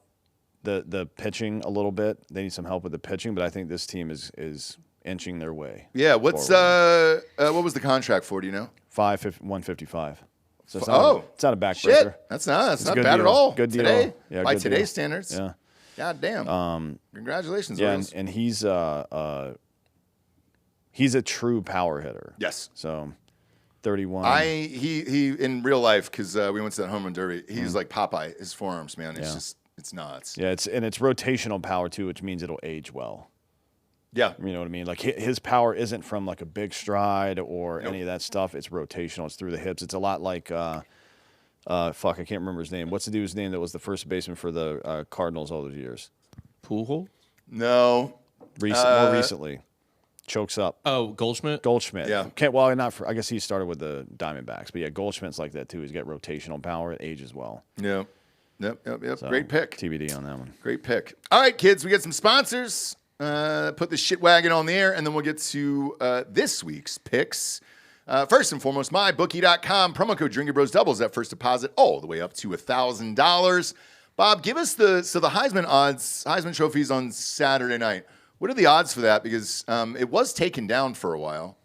the pitching a little bit. They need some help with the pitching, but I think this team is inching their way. Yeah, what was the contract for? Do you know? 155. So it's not a backbreaker. Shit. That's not bad at all. Good deal. Today, Yeah, by good today's deal. standards. Yeah. God damn. Congratulations, Yeah, Orioles. and he's a true power hitter. Yes. So 31. He in real life, because we went to that home run derby, he's like Popeye, his forearms, man. It's nuts. Yeah, it's rotational power too, which means it'll age well. Yeah. You know what I mean? Like his power isn't from like a big stride or any of that stuff. It's rotational. It's through the hips. It's a lot like I can't remember his name. What's the dude's name that was the first baseman for the Cardinals all those years? Poole? No. More recently. Chokes up. Oh, Goldschmidt? Goldschmidt. Yeah. I guess he started with the Diamondbacks. But yeah, Goldschmidt's like that too. He's got rotational power. It ages well. Yeah. Yep. So, Great pick. TBD on that one. Great pick. All right, kids, we got some sponsors. Put the shit wagon on the air, and then we'll get to this week's picks. First and foremost, mybookie.com. Promo code Drinkin Bros doubles that first deposit all the way up to $1,000. Bob, give us the Heisman odds, Heisman trophies on Saturday night. What are the odds for that? Because it was taken down for a while.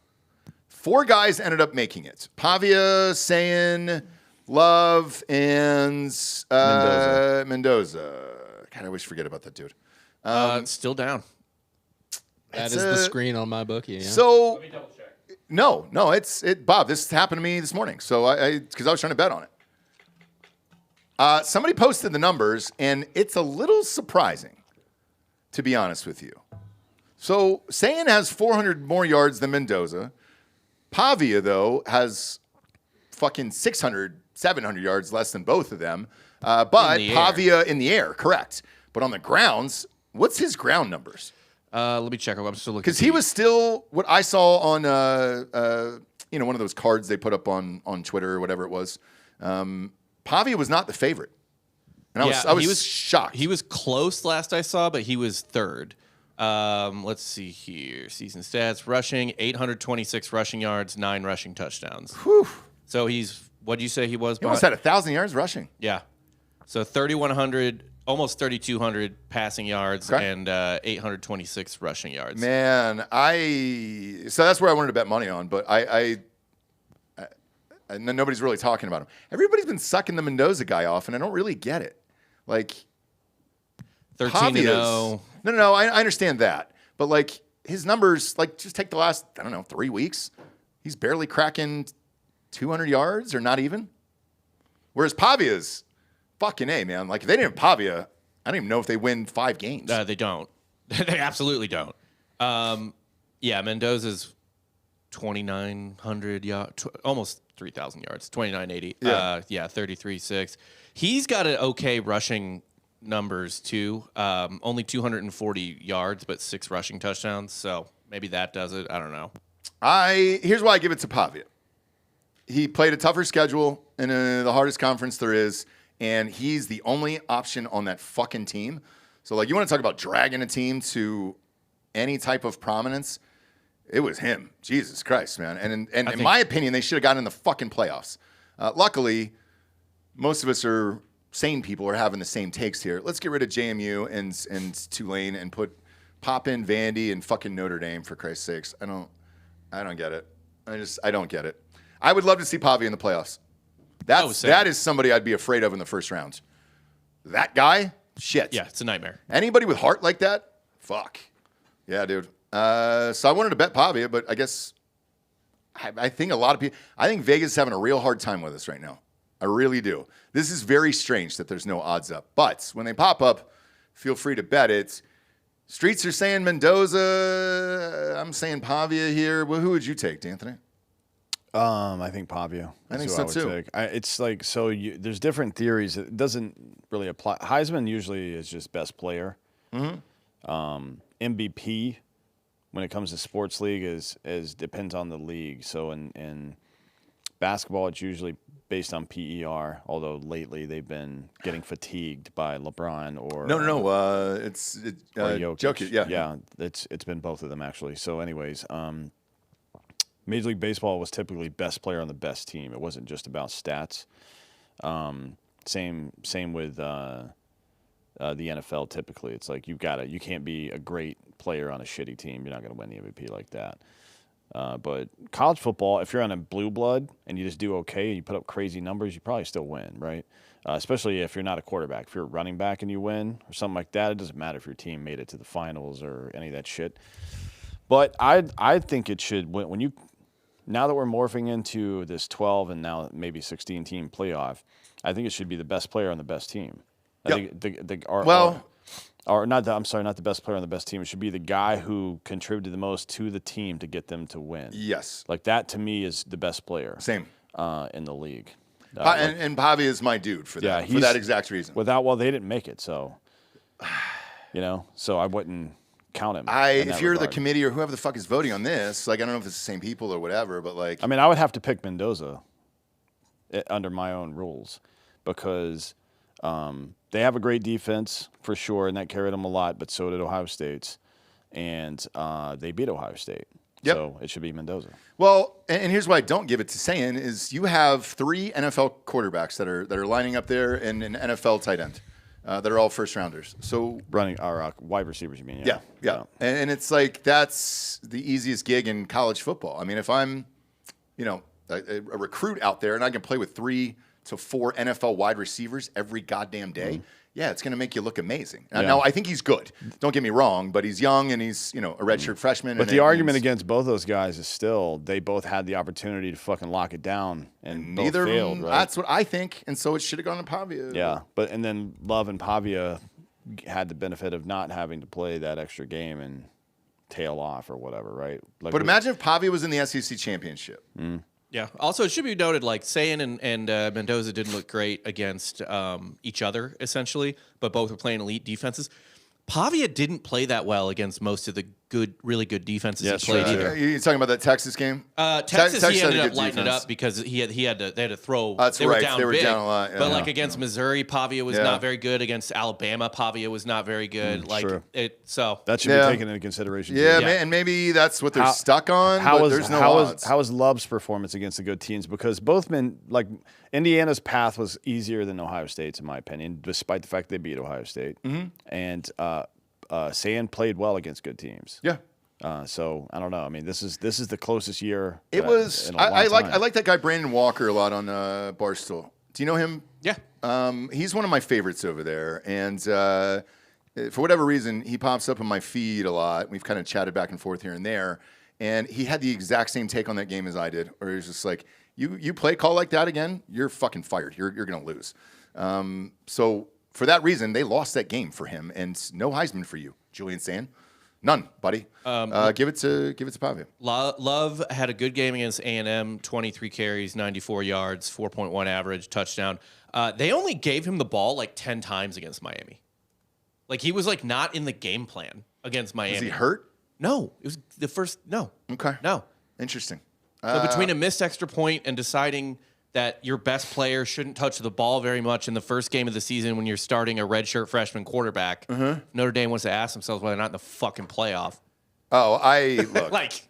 4 guys ended up making it. Pavia, Sayin, Love, and Mendoza. God, I always forget about that dude. It's still down. That is the screen on my bookie. Yeah. So, let me double check. No, Bob, this happened to me this morning. So because I was trying to bet on it. Somebody posted the numbers, and it's a little surprising, to be honest with you. So Sayin has 400 more yards than Mendoza. Pavia, though, has fucking 600, 700 yards less than both of them. But Pavia in the air, correct. But on the grounds, what's his ground numbers? Let me check. I'm still looking. Because he was still, what I saw on, one of those cards they put up on Twitter or whatever it was. Pavia was not the favorite. And I was shocked. He was close last I saw, but he was third. Let's see here. Season stats. Rushing, 826 rushing yards, 9 rushing touchdowns. Whew. So what did you say he was? He almost had 1,000 yards rushing. Yeah. So 3,100, almost 3,200 passing yards and 826 rushing yards. Man, so that's where I wanted to bet money on, but I and then nobody's really talking about him. Everybody's been sucking the Mendoza guy off, and I don't really get it. Like 13-0. No, I understand that, but like his numbers, like just take the last 3 weeks, he's barely cracking 200 yards or not even. Whereas Pavia's fucking A, man. Like if they didn't have Pavia, I don't even know if they win 5 games. They don't. They absolutely don't. Mendoza's 2,900 yards, almost 3,000 yards, 2,980. Yeah. 33-6. He's got an okay rushing numbers too. Only 240 yards, but 6 rushing touchdowns. So maybe that does it. I don't know. Here's why I give it to Pavia. He played a tougher schedule in the hardest conference there is, and he's the only option on that fucking team. So, like, you want to talk about dragging a team to any type of prominence? It was him. Jesus Christ, man. And in my opinion, they should have gotten in the fucking playoffs. Luckily, most of us are sane people are having the same takes here. Let's get rid of JMU and Tulane and pop in Vandy and fucking Notre Dame, for Christ's sakes. I don't get it. I don't get it. I would love to see Pavia in the playoffs. That is somebody I'd be afraid of in the first round. That guy, shit. Yeah, it's a nightmare. Anybody with heart like that, fuck. Yeah, dude. So I wanted to bet Pavia, but I guess I think a lot of people. I think Vegas is having a real hard time with us right now. I really do. This is very strange that there's no odds up. But when they pop up, feel free to bet it. Streets are saying Mendoza. I'm saying Pavia here. Well, who would you take, D'Anthony? I think Pavia. I think so too. It's like there's different theories. It doesn't really apply. Heisman usually is just best player. Mm-hmm. MVP when it comes to sports league is depends on the league. So in basketball, it's usually based on PER. Although lately they've been getting fatigued by LeBron or it's Jokic. Yeah. It's been both of them actually. So anyways, Major League Baseball was typically best player on the best team. It wasn't just about stats. Same with the NFL. Typically, it's like you can't be a great player on a shitty team. You're not going to win the MVP like that. But college football, if you're on a blue blood and you just do okay and you put up crazy numbers, you probably still win, right? Especially if you're not a quarterback. If you're a running back and you win or something like that, it doesn't matter if your team made it to the finals or any of that shit. But I think it should now that we're morphing into this 12 and now maybe 16 team playoff, I think it should be the best player on the best team. Yep. Not the best player on the best team. It should be the guy who contributed the most to the team to get them to win. Yes. Like that to me is the best player. Same. In the league. And Pavia is my dude for that. For that exact reason. They didn't make it, so so I wouldn't count him. If you're the committee or whoever the fuck is voting on this, like I don't know if it's the same people or whatever, but like I would have to pick Mendoza under my own rules because they have a great defense for sure, and that carried them a lot, but so did Ohio State's, and they beat Ohio State. Yep. So it should be Mendoza. Well, and here's why I don't give it to Sayin is you have 3 NFL quarterbacks that are lining up there and an NFL tight end. That are all first rounders. So running our wide receivers, you mean? Yeah. And it's like that's the easiest gig in college football. I mean, if I'm, a recruit out there and I can play with 3 to 4 NFL wide receivers every goddamn day, it's going to make you look amazing. Now, I think he's good. Don't get me wrong, but he's young and he's, a redshirt freshman. But the argument against both those guys is still they both had the opportunity to fucking lock it down and neither both failed, right? That's what I think, and so it should have gone to Pavia. Yeah, and then Love and Pavia had the benefit of not having to play that extra game and tail off or whatever, right? But imagine if Pavia was in the SEC championship. Yeah. Also, it should be noted, like, Sayin and Mendoza didn't look great against each other, essentially, but both were playing elite defenses. Pavia didn't play that well against most of the really good defenses he played either. You're talking about that Texas game? Texas he ended up lighting it up because they had to throw. That's they right. Were down they were big. down a lot. Yeah. But like against Missouri, Pavia was not very good. Against Alabama, Pavia was not very good. So that should be taken into consideration. Yeah, and maybe that's what they're stuck on. There's no odds. How was Love's performance against the good teams? Because both men, like Indiana's path was easier than Ohio State's, in my opinion, despite the fact they beat Ohio State. Mm-hmm. And Sayin played well against good teams. Yeah. So I don't know. I mean, this is the closest year. It was. I like that guy Brandon Walker a lot on Barstool. Do you know him? Yeah. He's one of my favorites over there, and for whatever reason, he pops up in my feed a lot. We've kind of chatted back and forth here and there, and he had the exact same take on that game as I did, where he was just like, "You play call like that again, you're fucking fired. You're gonna lose." So for that reason, they lost that game for him, and no Heisman for you, Julian Sand. None, buddy. Give it to Pavia. Love had a good game against A&M, 23 carries, 94 yards, 4.1 average, touchdown. They only gave him the ball like 10 times against Miami. Like he was like not in the game plan against Miami. Was he hurt? No, it was the first. No. Okay. No. Interesting. So between a missed extra point and deciding that your best player shouldn't touch the ball very much in the first game of the season when you're starting a redshirt freshman quarterback, Notre Dame wants to ask themselves whether or not in the fucking playoff. Oh, look. Like,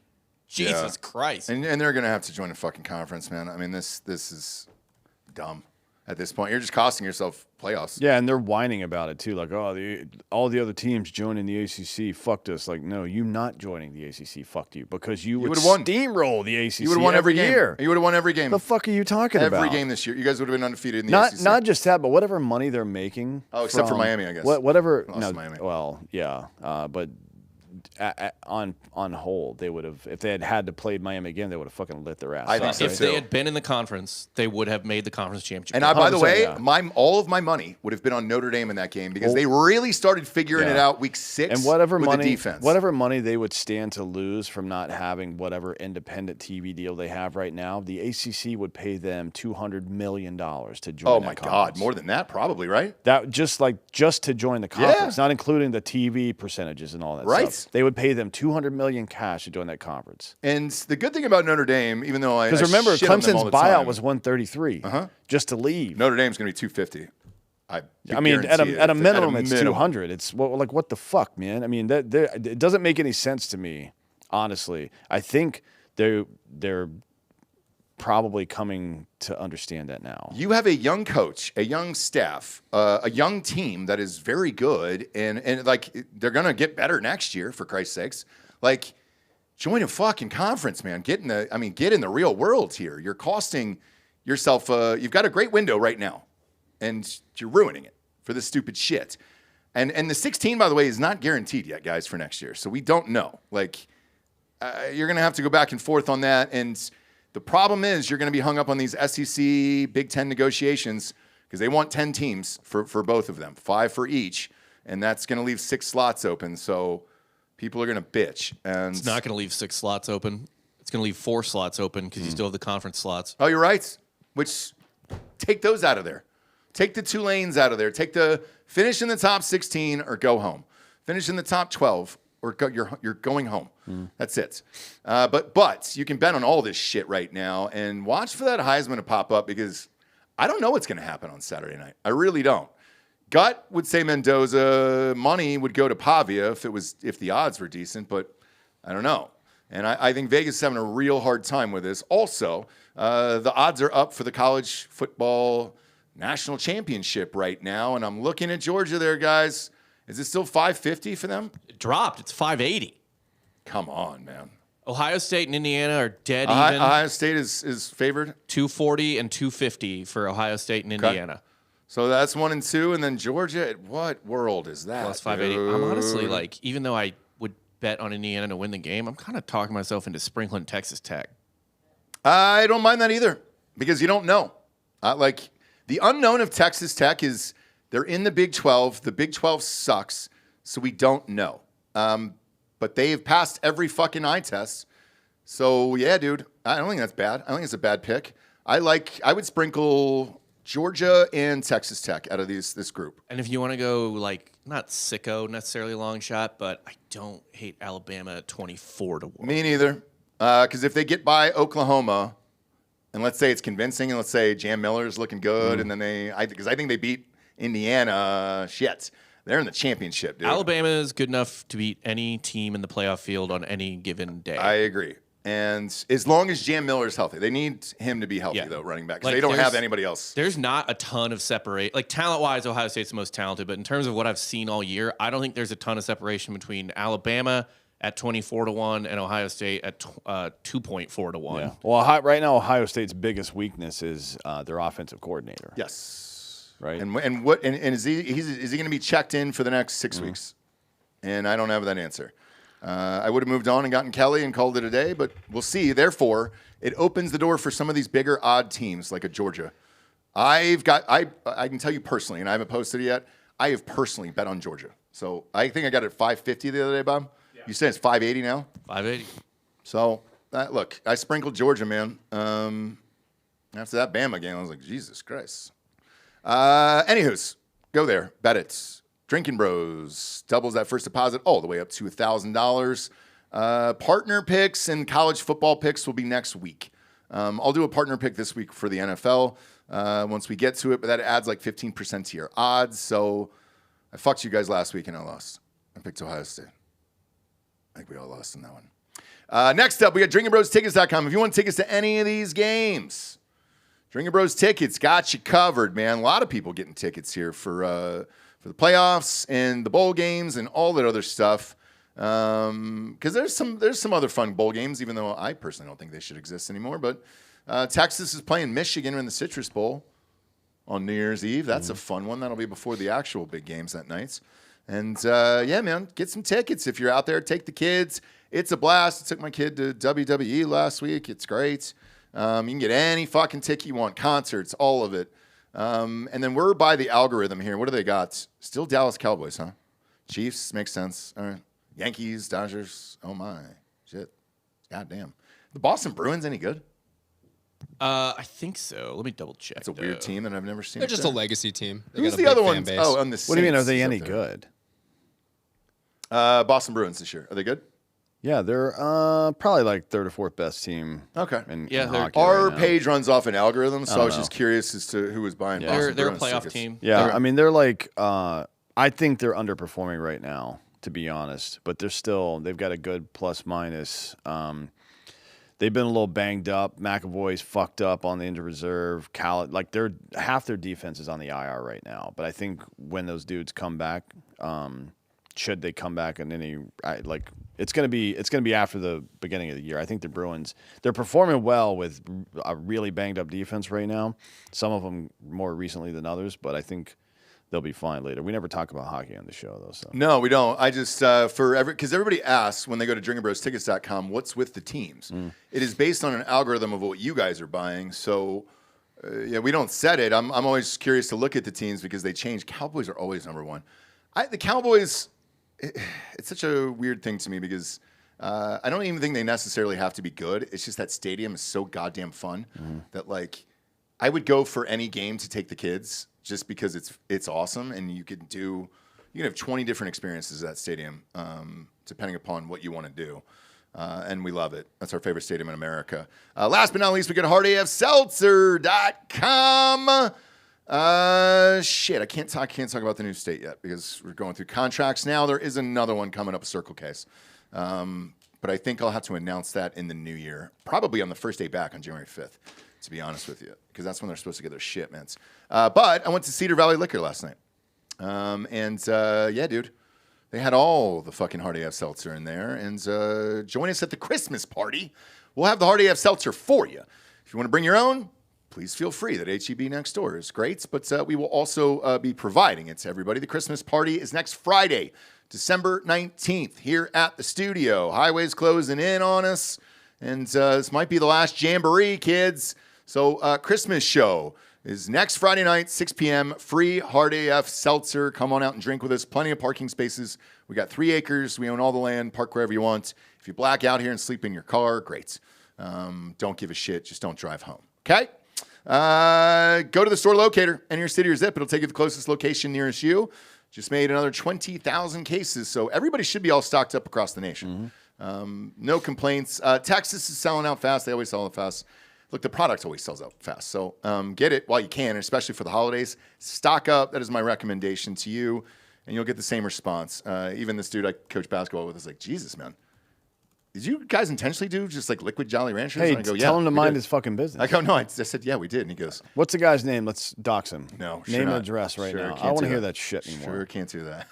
Jesus Christ. And they're going to have to join a fucking conference, man. I mean, this is dumb at this point. You're just costing yourself playoffs. Yeah, and they're whining about it, too. Like, all the other teams joining the ACC fucked us. Like, no, you not joining the ACC fucked you because you would steamroll the ACC. You would have won every year. You would have won every game. The fuck are you talking about? Every game this year. You guys would have been undefeated in the ACC. Not just that, but whatever money they're making. Oh, except for Miami, I guess. Whatever. Lost Miami. Well, yeah. But on whole, they would have, if they had to play Miami again, they would have fucking lit their ass. I think off, so, if they had been in the conference, they would have made the conference championship. And by the way, all of my money would have been on Notre Dame in that game because they really started figuring it out week 6 and whatever with money, the defense. Whatever money they would stand to lose from not having whatever independent TV deal they have right now, the ACC would pay them $200 million to join. Oh my God, more than that probably, right? That just to join the conference, not including the TV percentages and all that stuff. They would pay them $200 million cash to join that conference. And the good thing about Notre Dame, even though because remember, Clemson's buyout was $133 just to leave. Notre Dame's going to be $250. I mean, at a minimum, it's $200. It's like what the fuck, man. I mean, it doesn't make any sense to me, honestly. I think they're probably coming to understand that now. You have a young coach, a young staff, a young team that is very good, and like they're gonna get better next year. For Christ's sakes, like join a fucking conference, man. Get in the real world here. You're costing yourself. You've got a great window right now, and you're ruining it for this stupid shit. And the 16, by the way, is not guaranteed yet, guys, for next year. So we don't know. Like you're gonna have to go back and forth on that. And the problem is you're going to be hung up on these SEC Big Ten negotiations because they want 10 teams for both of them, 5 for each, and that's going to leave 6 slots open. So people are going to bitch. And it's not going to leave 6 slots open. It's going to leave 4 slots open because you still have the conference slots. Oh, you're right. Which take those out of there. Take the Tulanes out of there. Take the finish in the top 16 or go home. Finish in the top 12. Or you're going home. That's it. But you can bet on all this shit right now and watch for that Heisman to pop up because I don't know what's going to happen on Saturday night. I really don't. Gut would say Mendoza. Money would go to Pavia if the odds were decent, but I don't know. And I think Vegas is having a real hard time with this. Also, the odds are up for the college football national championship right now, and I'm looking at Georgia there, guys. Is it still $550 for them? It dropped. It's $580. Come on, man. Ohio State and Indiana are dead even. Ohio State is favored? $240 and $250 for Ohio State and Indiana. So that's 1 and 2, and then Georgia. What world is that? Plus $580. I'm honestly like, even though I would bet on Indiana to win the game, I'm kind of talking myself into sprinkling Texas Tech. I don't mind that either because you don't know. Like the unknown of Texas Tech is they're in the Big 12. The Big 12 sucks, so we don't know. But they have passed every fucking eye test. So, yeah, dude, I don't think that's bad. I think it's a bad pick. I would sprinkle Georgia and Texas Tech out of this group. And if you want to go, like, not sicko necessarily long shot, but I don't hate Alabama at 24-1. Me neither. Because if they get by Oklahoma, and let's say it's convincing, and let's say Jam Miller's looking good, and then because I think they beat Indiana, they're in the championship, dude. Alabama is good enough to beat any team in the playoff field on any given day. I agree. And as long as Jam Miller is healthy, they need him to be healthy, though, running back, because they don't have anybody else. There's not a ton of separate. Like, talent-wise, Ohio State's the most talented, but in terms of what I've seen all year, I don't think there's a ton of separation between Alabama at 24-1 and Ohio State at 2.4-1. Yeah. Well, right now Ohio State's biggest weakness is their offensive coordinator. Yes. Right. And is he going to be checked in for the next 6 weeks? And I don't have that answer. I would have moved on and gotten Kelly and called it a day, but we'll see. Therefore, it opens the door for some of these bigger odd teams like a Georgia. I can tell you personally, and I haven't posted it yet, I have personally bet on Georgia. So I think I got it at 550 the other day, Bob. Yeah. You say it's 580 now? 580. So, look, I sprinkled Georgia, man. After that Bama game, I was like, Jesus Christ. Anywho's, go there. Bet it. Drinkin Bros doubles that first deposit all the way up to $1,000. Partner picks and college football picks will be next week. I'll do a partner pick this week for the NFL once we get to it, but that adds like 15% to your odds. So I fucked you guys last week and I lost. I picked Ohio State. I think we all lost in that one. Next up, we got DrinkinBrosTickets.com. If you want tickets to any of these games, Drinkin Bros Tickets got you covered, man. A lot of people getting tickets here for the playoffs and the bowl games and all that other stuff. Because there's some other fun bowl games, even though I personally don't think they should exist anymore. But Texas is playing Michigan in the Citrus Bowl on New Year's Eve. That's a fun one. That'll be before the actual big games that night. And, yeah, man, get some tickets. If you're out there, take the kids. It's a blast. I took my kid to WWE last week. It's great. You can get any fucking ticket you want, concerts, all of it. And then we're by the algorithm here. What do they got? Still Dallas Cowboys, huh? Chiefs, makes sense. All right. Yankees, Dodgers. Oh, my. Shit. Goddamn. The Boston Bruins any good? I think so. Let me double check. It's a weird team that I've never seen. They're just a legacy team. Who's the other one? Oh, on the Saints. What do you mean? Are they any good? Boston Bruins this year. Are they good? Yeah, they're probably like third or fourth best team. Okay. In hockey our page runs off an algorithm, so I was just curious as to who was buying. Boston They're a Bruins playoff tickets. team. Yeah, I mean they're like I think they're underperforming right now, to be honest. But they've got a good plus minus. They've been a little banged up. McAvoy's fucked up on the injured reserve. Half their defense is on the IR right now. But I think when those dudes come back, should they come back in it's gonna be after the beginning of the year. I think the Bruins, they're performing well with a really banged up defense right now. Some of them more recently than others, but I think they'll be fine later. We never talk about hockey on the show though. So no, we don't. I just because everybody asks when they go to DrinkinBrosTickets.com, what's with the teams? It is based on an algorithm of what you guys are buying. So we don't set it. I'm always curious to look at the teams because they change. Cowboys are always number one. The Cowboys. It's such a weird thing to me because I don't even think they necessarily have to be good. It's just that stadium is so goddamn fun that I would go for any game to take the kids just because it's awesome and you can have 20 different experiences at that stadium depending upon what you want to do. And we love it. That's our favorite stadium in America. Last but not least, we got hardafseltzer.com. I can't talk about the new state yet because we're going through contracts now. There is another one coming up, a Circle Case. But I think I'll have to announce that in the new year, probably on the first day back on January 5th, to be honest with you, because that's when they're supposed to get their shipments. But I went to Cedar Valley Liquor last night. Dude, they had all the fucking Hard AF Seltzer in there. And join us at the Christmas party. We'll have the Hard AF Seltzer for you. If you want to bring your own, please feel free. That HEB next door is great, but we will also be providing it to everybody. The Christmas party is next Friday, December 19th, here at the studio. Highway's closing in on us, and this might be the last jamboree, kids. So Christmas show is next Friday night, 6 p.m., free Hard AF Seltzer. Come on out and drink with us. Plenty of parking spaces. We got 3 acres. We own all the land. Park wherever you want. If you black out here and sleep in your car, great. Don't give a shit. Just don't drive home, okay? Go to the store locator, enter your city or zip. It'll take you to the closest location nearest you. Just made another 20,000 cases, so everybody should be all stocked up across the nation. No complaints. Texas is selling out fast. They always sell out fast. Look, the product always sells out fast, so get it while you can, especially for the holidays. Stock up. That is my recommendation to you, and you'll get the same response. Even this dude I coach basketball with is like, Jesus, man. Did you guys intentionally do just like liquid Jolly Ranchers? Hey, and I go, tell him to mind his fucking business. I go, no, I said, yeah, we did. And he goes, what's the guy's name? Let's dox him. No, name and address right now. I don't want to hear that shit anymore. Sure, can't do that.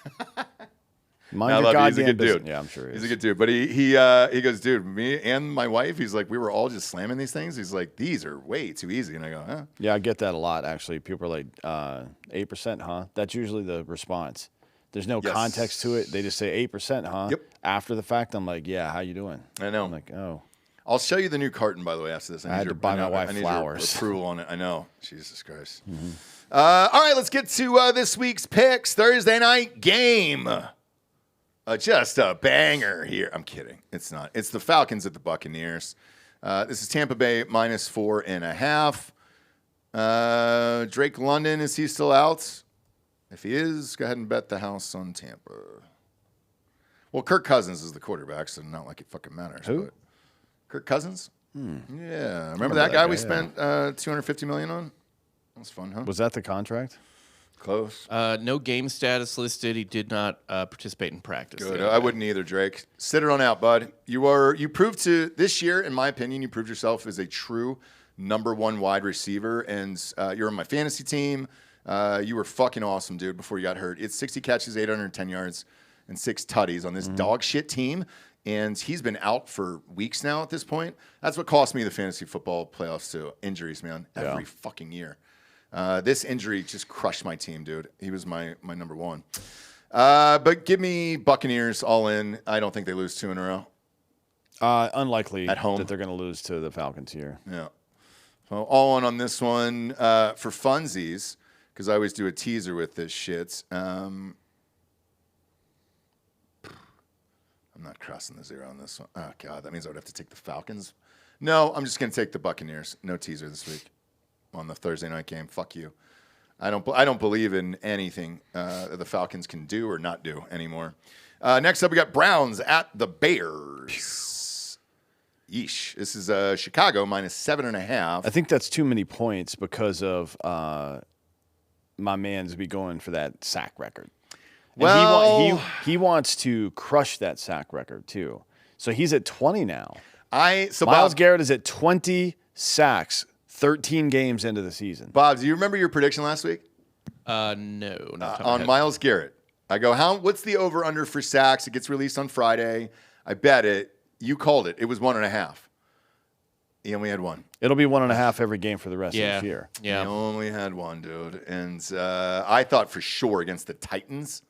Mind your goddamn he's a good business. dude. Yeah, I'm sure he's a good dude. But he goes, dude, me and my wife, he's like, we were all just slamming these things. He's like, these are way too easy. And I go, huh? Yeah, I get that a lot, actually. People are like, 8%, huh? That's usually the response. There's no context to it. They just say 8%, huh? Yep. After the fact, I'm like, yeah, how you doing? I know. I'm like, oh. I'll show you the new carton, by the way, after this. I had to buy my wife flowers. Approval on it. I know. Jesus Christ. Mm-hmm. All right, let's get to this week's picks. Thursday night game. Just a banger here. I'm kidding. It's not. It's the Falcons at the Buccaneers. This is Tampa Bay -4.5. Drake London, is he still out? If he is, go ahead and bet the house on Tampa. Well, Kirk Cousins is the quarterback, so not like it fucking matters. Who? But Kirk Cousins? Yeah. Remember that guy we spent $250 million on? That was fun, huh? Was that the contract? Close. No game status listed. He did not participate in practice. Good. I wouldn't either, Drake. Sit it on out, bud. You proved this year, in my opinion, you proved yourself as a true number one wide receiver, and you're on my fantasy team. You were fucking awesome, dude, before you got hurt. It's 60 catches, 810 yards, and 6 tutties on this dog shit team. And he's been out for weeks now at this point. That's what cost me the fantasy football playoffs too. Injuries, man. Every fucking year. This injury just crushed my team, dude. He was my number one. But give me Buccaneers all in. I don't think they lose 2 in a row. Unlikely at home that they're going to lose to the Falcons here. Yeah. So all on this one for funsies, because I always do a teaser with this shit. I'm not crossing the 0 on this one. Oh, God, that means I would have to take the Falcons. No, I'm just going to take the Buccaneers. No teaser this week on the Thursday night game. Fuck you. I don't believe in anything the Falcons can do or not do anymore. Next up, we got Browns at the Bears. Yeesh. This is Chicago -7.5. I think that's too many points because of my man's be going for that sack record. And well, he wants to crush that sack record too. So he's at 20 now. Myles Garrett is at 20 sacks, 13 games into the season. Bob, do you remember your prediction last week? No, not on Myles Garrett. I go, what's the over-under for sacks? It gets released on Friday. I bet it. You called it. It was 1.5. He only had 1. It'll be 1.5 every game for the rest of this year. Yeah. He only had 1, dude. And I thought for sure against the Titans,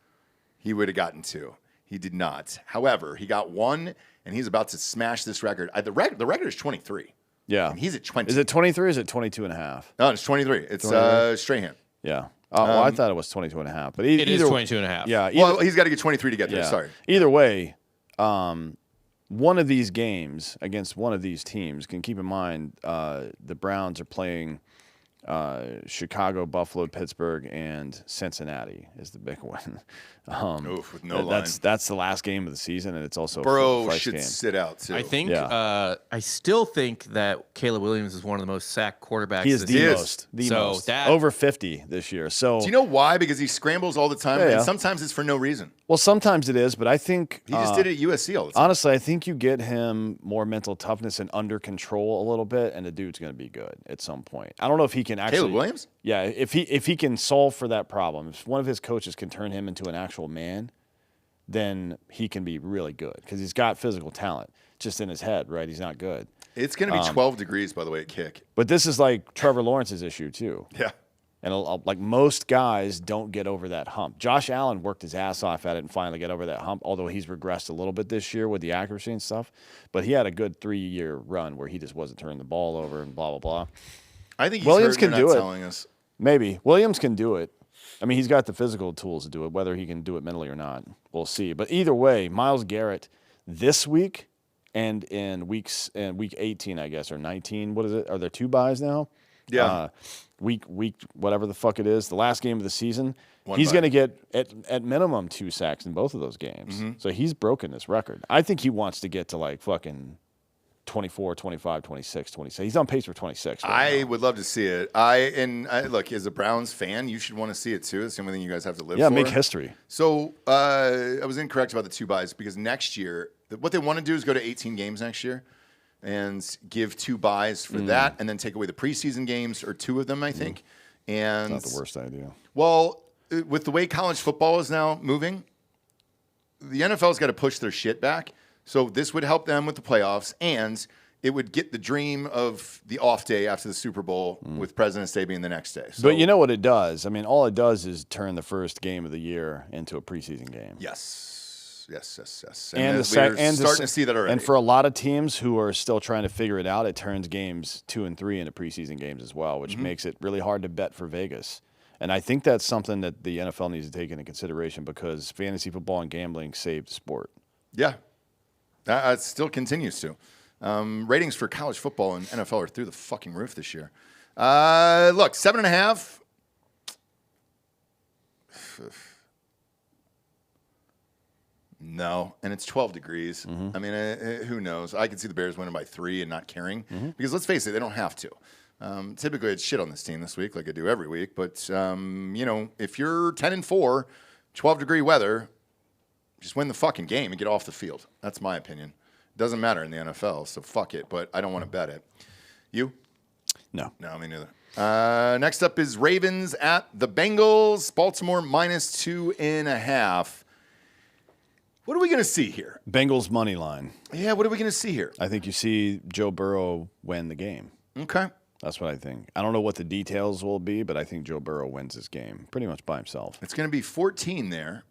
he would have gotten 2. He did not. However, he got 1, and he's about to smash this record. The record is 23. Yeah. And he's at 20. Is it 23 or is it 22.5? No, it's 23. It's Strahan. Yeah. Well, I thought it was 22.5. But it is 22.5. Yeah. Well, he's got to get 23 to get there. Sorry. Either way, one of these games against one of these teams, can keep in mind the Browns are playing Chicago, Buffalo, Pittsburgh, and Cincinnati is the big one. With no line. That's the last game of the season, and it's also Burrow should game. sit out too. I think. I still think that Caleb Williams is one of the most sacked quarterbacks. He is the most. Over 50 this year. So do you know why? Because he scrambles all the time, and sometimes it's for no reason. Well, sometimes it is, but I think he just did it at USC all the time. Honestly, I think you get him more mental toughness and under control a little bit, and the dude's going to be good at some point. I don't know if he can actually. Caleb Williams? Yeah, if he can solve for that problem, if one of his coaches can turn him into an actual man, then he can be really good because he's got physical talent just in his head, right? He's not good. It's going to be 12 degrees, by the way, at kick. But this is like Trevor Lawrence's issue too. Yeah. And like most guys don't get over that hump. Josh Allen worked his ass off at it and finally get over that hump, although he's regressed a little bit this year with the accuracy and stuff. But he had a good 3-year run where he just wasn't turning the ball over and blah, blah, blah. I think Williams can do it. Telling us. Maybe. Williams can do it. I mean, he's got the physical tools to do it. Whether he can do it mentally or not, we'll see. But either way, Myles Garrett this week and in week 18, I guess, or 19. What is it? Are there 2 buys now? Yeah. Week, whatever the fuck it is, the last game of the season, he's going to get at minimum 2 sacks in both of those games. Mm-hmm. So he's broken this record. I think he wants to get to like fucking 24, 25, 26, 27. He's on pace for 26. I would love to see it. Look, as a Browns fan, you should want to see it too. It's the only thing you guys have to live for. Yeah, make history. So I was incorrect about the 2 buys because next year, what they want to do is go to 18 games next year and give 2 buys for that and then take away the preseason games or 2 of them, I think. And not the worst idea. Well, with the way college football is now moving, the NFL's got to push their shit back. So this would help them with the playoffs, and it would get the dream of the off day after the Super Bowl with President's Day being the next day. So, but you know what it does? I mean, all it does is turn the first game of the year into a preseason game. Yes. And we're starting to see that already. And for a lot of teams who are still trying to figure it out, it turns games 2 and 3 into preseason games as well, which makes it really hard to bet for Vegas. And I think that's something that the NFL needs to take into consideration because fantasy football and gambling saved the sport. Yeah. It still continues to. Ratings for college football and NFL are through the fucking roof this year. Look, 7.5. No, and it's 12 degrees. I mean, who knows? I could see the Bears winning by 3 and not caring because let's face it, they don't have to. Typically, I'd shit on this team this week like I do every week, but you know, if you're 10-4, 12-degree weather, just win the fucking game and get off the field. That's my opinion. Doesn't matter in the NFL, so fuck it. But I don't want to bet it. You? No, me neither. Next up is Ravens at the Bengals. Baltimore minus 2.5. What are we going to see here? Bengals money line. Yeah, what are we going to see here? I think you see Joe Burrow win the game. Okay. That's what I think. I don't know what the details will be, but I think Joe Burrow wins this game pretty much by himself. It's going to be 14 there.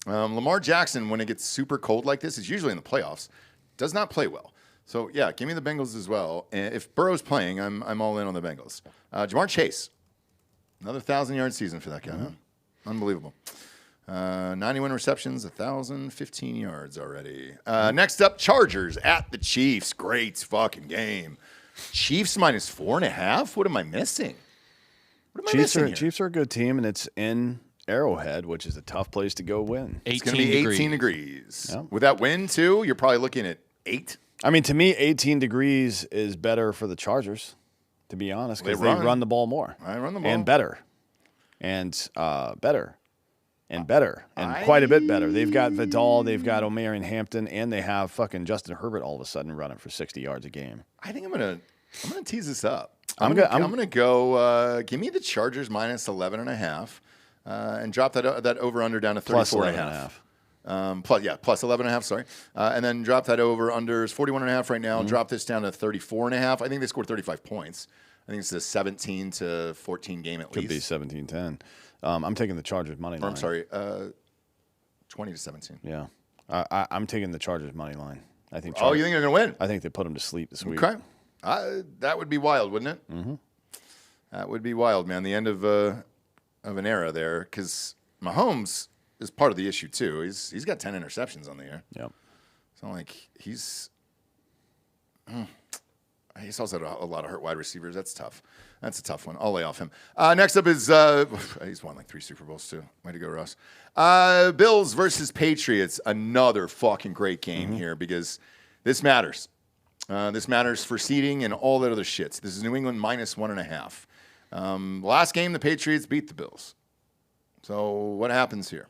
Lamar Jackson, when it gets super cold like this, is usually in the playoffs, does not play well. So, yeah, give me the Bengals as well. And if Burrow's playing, I'm all in on the Bengals. Jamar Chase, another 1,000-yard season for that guy. Huh? Unbelievable. 91 receptions, 1,015 yards already. Next up, Chargers at the Chiefs. Great fucking game. Chiefs minus 4.5? What am I missing? Chiefs are a good team, and it's in Arrowhead, which is a tough place to go win. It's going to be 18 degrees. Yeah. With that wind, too, you're probably looking at 8. I mean, to me, 18 degrees is better for the Chargers, to be honest, because they run the ball more. I run the ball. And better. And better. And better. And quite a bit better. They've got Vidal, they've got Omarion Hampton, and they have fucking Justin Herbert all of a sudden running for 60 yards a game. I think I'm gonna tease this up. I'm gonna go. Give me the Chargers minus 11.5, and drop that over under down to 34.5. Plus 11.5. Sorry, and then drop that over under is 41.5 right now. Drop this down to 34.5. I think they scored 35 points. I think it's a 17-14 game at least. Could be 17-10. I'm taking the Chargers money line. I'm sorry, 20-17. Yeah, I'm taking the Chargers money line. I think. You think they're gonna win? I think they put them to sleep this week. Okay, that would be wild, wouldn't it? Mm-hmm. That would be wild, man. The end of an era there, because Mahomes is part of the issue too. He's got 10 interceptions on the year. Yep. It's not like he's also had a lot of hurt wide receivers. That's tough. That's a tough one. I'll lay off him. Next up is he's won like 3 Super Bowls too. Way to go, Russ. Bills versus Patriots. Another fucking great game here because this matters. This matters for seeding and all that other shit. This is New England minus 1.5. Last game, the Patriots beat the Bills. So what happens here?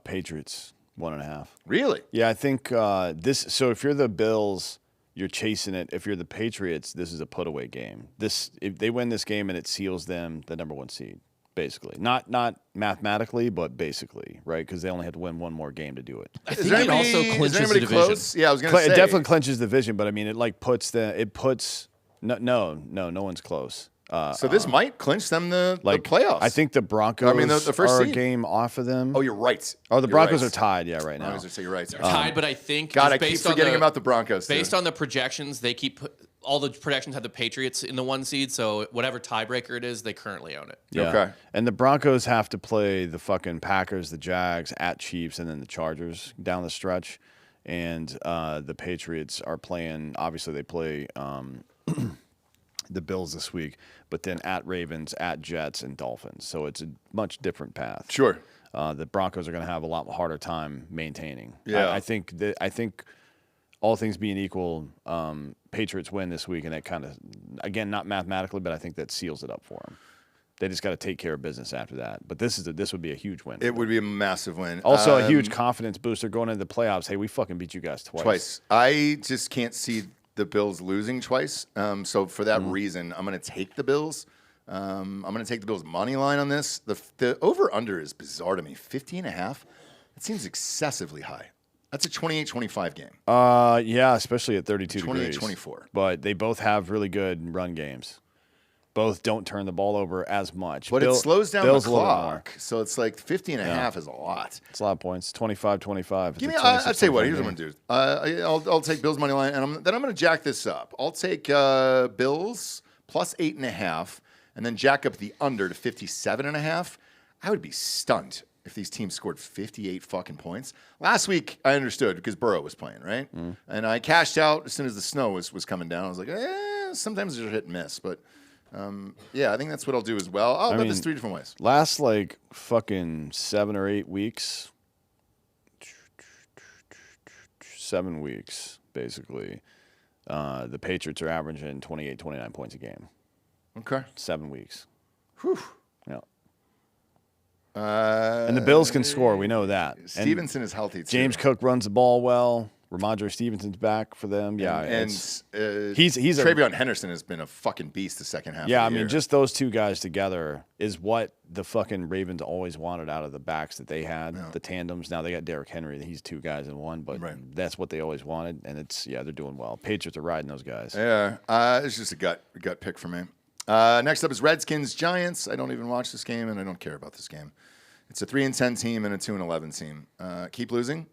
Patriots 1.5. Really? Yeah, I think this. So if you're the Bills, you're chasing it. If you're the Patriots, this is a put-away game. If they win this game and it seals them the number 1 seed, basically. Not mathematically, but basically, right? Because they only have to win one more game to do it. I think it also clinches the division. Close? Yeah, I was going to say. It definitely clinches the division, but I mean, no one's close. So this might clinch them the playoffs. I think the Broncos the first are seed. A game off of them. Oh, you're right. Oh, the Broncos are tied, right now. I was going to say you're right. They're tied, but I think I keep forgetting about the Broncos. Based on the projections, they keep all the projections have the Patriots in the 1 seed, so whatever tiebreaker it is, they currently own it. Yeah. Okay. And the Broncos have to play the fucking Packers, the Jags, at Chiefs, and then the Chargers down the stretch. And the Patriots are playing. Obviously, they play the Bills this week, but then at Ravens, at Jets, and Dolphins. So it's a much different path. Sure. The Broncos are going to have a lot harder time maintaining. Yeah. I think all things being equal, Patriots win this week, and that kind of, again, not mathematically, but I think that seals it up for them. They just got to take care of business after that. But this would be a huge win. It would be a massive win. Also, a huge confidence booster going into the playoffs. Hey, we fucking beat you guys twice. I just can't see the Bills losing twice. So for that reason, I'm going to take the Bills. I'm going to take the Bills money line on this. The over-under is bizarre to me. 50.5. It seems excessively high. That's a 28-25 game. Yeah, especially at 32 degrees. 28-24. But they both have really good run games. Both don't turn the ball over as much. But it slows down the clock. So it's like 50 and a half is a lot. It's a lot of points. 25-25. Give me. I'll tell you what. Here's what I'm going to do. I'll take Bills money line, and then I'm going to jack this up. I'll take Bills plus 8.5, and then jack up the under to 57.5. I would be stunned if these teams scored 58 fucking points. Last week, I understood because Burrow was playing, right? And I cashed out as soon as the snow was coming down. I was like, sometimes there's a hit and miss, but. Yeah, I think that's what I'll do as well. I'll bet this 3 different ways. Last like fucking 7 or 8 weeks, 7 weeks basically. The Patriots are averaging 28, 29 points a game. Okay, 7 weeks. Whew. Yeah. And the Bills can score. We know that. Stevenson is healthy too. James Cook runs the ball well. Ramondre Stevenson's back for them. Yeah, and he's Travion Henderson has been a fucking beast the second half. Yeah, of the year. just those two guys together is what the fucking Ravens always wanted out of the backs that they had, the tandems. Now they got Derrick Henry. He's 2 guys in one, but that's what they always wanted, and they're doing well. Patriots are riding those guys. Yeah, it's just a gut pick for me. Next up is Redskins Giants. I don't even watch this game, and I don't care about this game. It's a 3-10 team and a 2-11 team. Keep losing.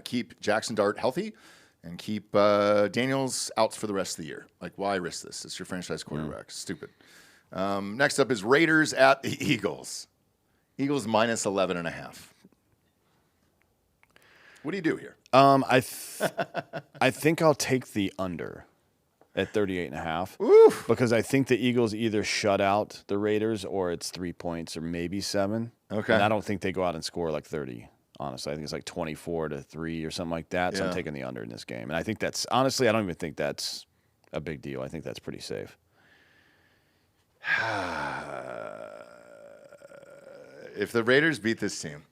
Keep Jackson Dart healthy, and keep Daniels out for the rest of the year. Like, why risk this? It's your franchise quarterback. Stupid. Next up is Raiders at the Eagles. Eagles minus 11.5. What do you do here? I think I'll take the under at 38.5. Oof. Because I think the Eagles either shut out the Raiders or it's 3 points or maybe 7. Okay. And I don't think they go out and score like 30. Honestly, I think it's like 24-3 or something like that. So I'm taking the under in this game. And I think that's, honestly, I don't even think that's a big deal. I think that's pretty safe. If the Raiders beat this team,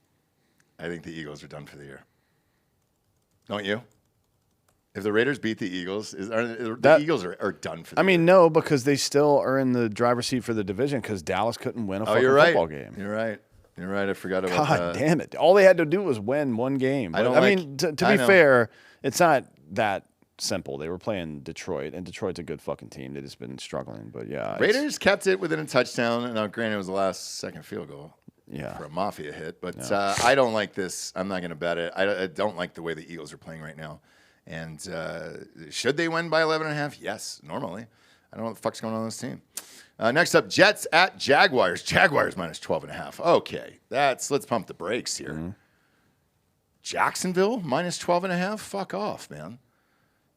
I think the Eagles are done for the year. Don't you? If the Raiders beat the Eagles, the Eagles are done for the year. I mean, no, because they still are in the driver's seat for the division because Dallas couldn't win a fucking football game. You're right. You're right. I forgot about that. God damn it. All they had to do was win one game. To be fair, it's not that simple. They were playing Detroit, and Detroit's a good fucking team. They've just been struggling. But, yeah. Raiders kept it within a touchdown. And now, granted, it was the last second field goal for a Mafia hit. But I don't like this. I'm not going to bet it. I don't like the way the Eagles are playing right now. And should they win by 11.5? Yes, normally. I don't know what the fuck's going on with this team. Next up, Jets at Jaguars. Jaguars minus 12.5. Okay, let's pump the brakes here. Mm-hmm. Jacksonville minus 12.5. Fuck off, man.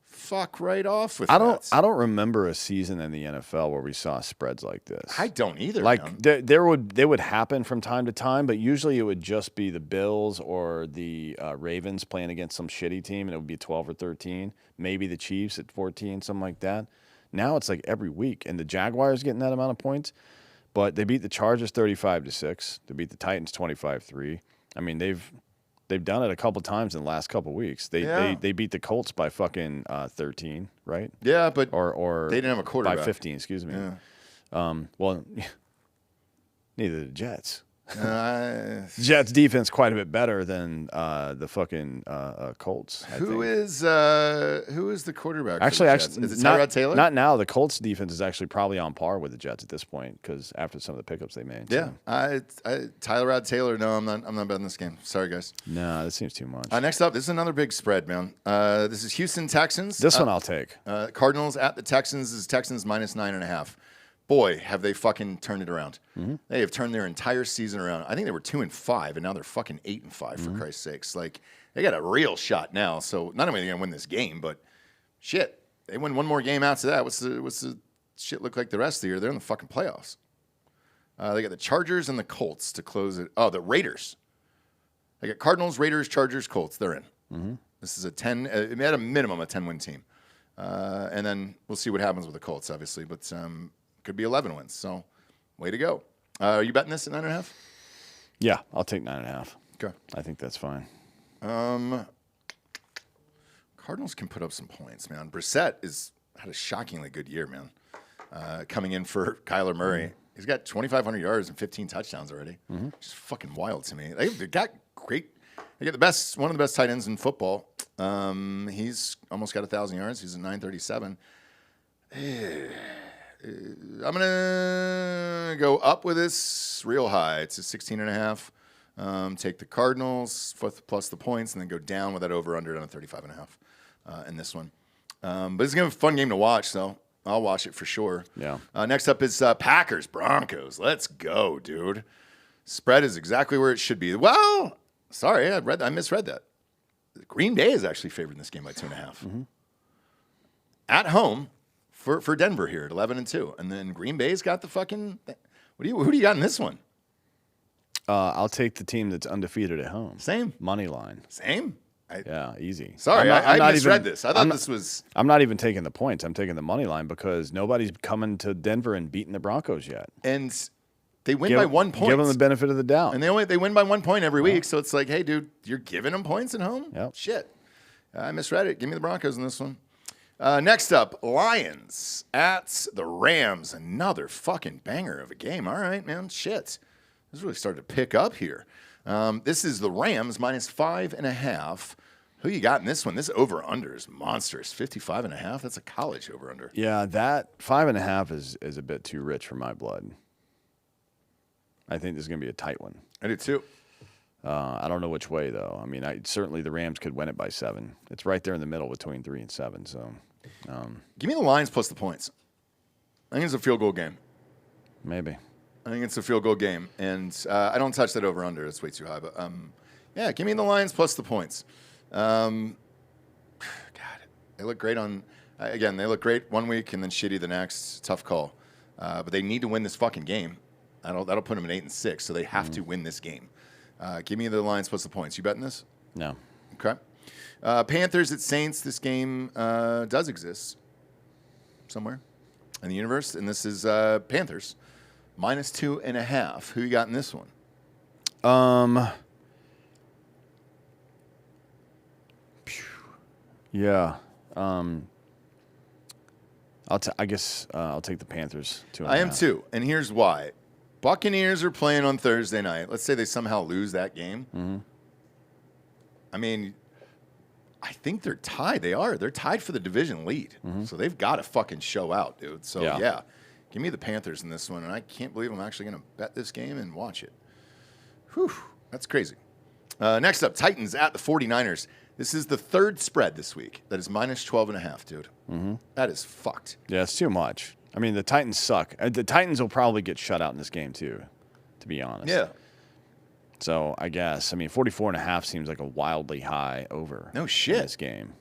Fuck right off with that. I don't remember a season in the NFL where we saw spreads like this. I don't either. Like they would happen from time to time, but usually it would just be the Bills or the Ravens playing against some shitty team, and it would be 12 or 13. Maybe the Chiefs at 14, something like that. Now it's like every week, and the Jaguars getting that amount of points, but they beat the Chargers 35-6. They beat the Titans 25-3. I mean, they've done it a couple times in the last couple weeks. They beat the Colts by fucking 13, right? Yeah, but or they didn't have a quarterback by 15. Excuse me. Yeah. Well, neither did the Jets. Jets defense quite a bit better than the fucking Colts. Who is the quarterback? Actually, is it Tyrod Taylor? Not now. The Colts defense is actually probably on par with the Jets at this point because after some of the pickups they made. Yeah, Tyrod Taylor. No, I'm not betting this game. Sorry, guys. No, that seems too much. Next up, this is another big spread, man. This is Houston Texans. This one I'll take. Cardinals at the Texans. This is Texans minus 9.5. Boy, have they fucking turned it around. Mm-hmm. They have turned their entire season around. I think they were 2-5, and now they're fucking 8-5, for Christ's sakes. Like, they got a real shot now. So not only are they going to win this game, but shit, they win one more game after that. What's the shit look like the rest of the year? They're in the fucking playoffs. They got the Chargers and the Colts to close it. Oh, the Raiders. They got Cardinals, Raiders, Chargers, Colts. They're in. Mm-hmm. This is at a minimum, a 10-win team. And then we'll see what happens with the Colts, obviously. But could be 11 wins. So, way to go. Are you betting this at 9.5? Yeah, I'll take 9.5. Okay. I think that's fine. Cardinals can put up some points, man. Brissett had a shockingly good year, man. Coming in for Kyler Murray. Mm-hmm. He's got 2,500 yards and 15 touchdowns already. Mm-hmm. Just fucking wild to me. They've got great. They get one of the best tight ends in football. He's almost got 1,000 yards. He's at 937. I'm going to go up with this real high. It's a 16.5. Take the Cardinals plus the points, and then go down with that over-under on a 35.5 in this one. But it's going to be a fun game to watch, so I'll watch it for sure. Yeah. Next up is Packers, Broncos. Let's go, dude. Spread is exactly where it should be. Well, sorry, I misread that. Green Bay is actually favored in this game by 2.5. Mm-hmm. At home for Denver here at 11-2, and then Green Bay's got the fucking. Who do you got in this one? I'll take the team that's undefeated at home. Same money line. Same. Yeah, easy. Sorry, I misread this. I thought this was. I'm not even taking the points. I'm taking the money line because nobody's coming to Denver and beating the Broncos yet. And they win by 1 point. Give them the benefit of the doubt. And they win by 1 point every week. So it's like, hey, dude, you're giving them points at home? Yep. Shit. I misread it. Give me the Broncos in this one. Next up, Lions at the Rams. Another fucking banger of a game. All right, man. Shit. This really started to pick up here. This is the Rams minus 5.5. Who you got in this one? This over-under is monstrous. 55.5. That's a college over-under. Yeah, that 5.5 is a bit too rich for my blood. I think this is going to be a tight one. I do too. I don't know which way, though. I mean, certainly the Rams could win it by 7. It's right there in the middle between 3 and 7. So, give me the Lions plus the points. I think it's a field goal game. Maybe. I think it's a field goal game, and I don't touch that over/under. It's way too high. But yeah, give me the Lions plus the points. God, they look great on. Again, they look great one week and then shitty the next. Tough call, but they need to win this fucking game. That'll put them at 8-6, so they have to win this game. Give me the Lions plus the points. You betting this? No. Okay. Panthers at Saints. This game does exist somewhere in the universe, and this is Panthers minus 2.5. Who you got in this one? Yeah. I guess I'll take the Panthers 2.5. I am too, and here's why. Buccaneers are playing on Thursday night. Let's say they somehow lose that game. Mm-hmm. I mean, I think they're tied. They are. They're tied for the division lead. Mm-hmm. So they've got to fucking show out, dude. So, yeah. Give me the Panthers in this one, and I can't believe I'm actually going to bet this game and watch it. Whew. That's crazy. Next up, Titans at the 49ers. This is the third spread this week. That is minus 12.5, dude. Mm-hmm. That is fucked. Yeah, it's too much. I mean, the Titans suck. The Titans will probably get shut out in this game, too, to be honest. Yeah. So, I guess. I mean, 44.5 seems like a wildly high over. No shit. In this game.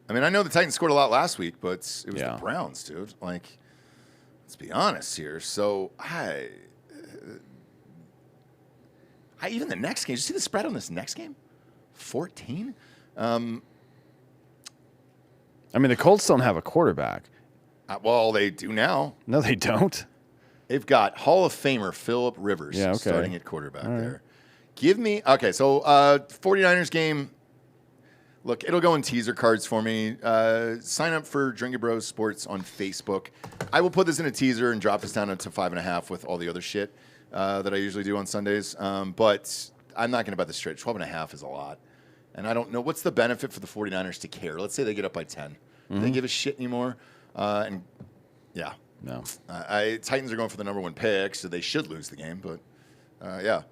I mean, I know the Titans scored a lot last week, but it was the Browns, dude. Like, let's be honest here. So, even the next game. Did you see the spread on this next game? 14? I mean, the Colts don't have a quarterback. Well, they do now. No, they don't. They've got Hall of Famer Phillip Rivers starting at quarterback there. Give me – okay, so 49ers game. Look, it'll go in teaser cards for me. Sign up for Drinkin Bros Sports on Facebook. I will put this in a teaser and drop this down to 5.5 with all the other shit that I usually do on Sundays. But I'm not going to bet this straight. 12.5 is a lot. And I don't know. What's the benefit for the 49ers to care? Let's say they get up by 10. Do they give a shit anymore? No. Titans are going for the number 1 pick, so they should lose the game. But, yeah.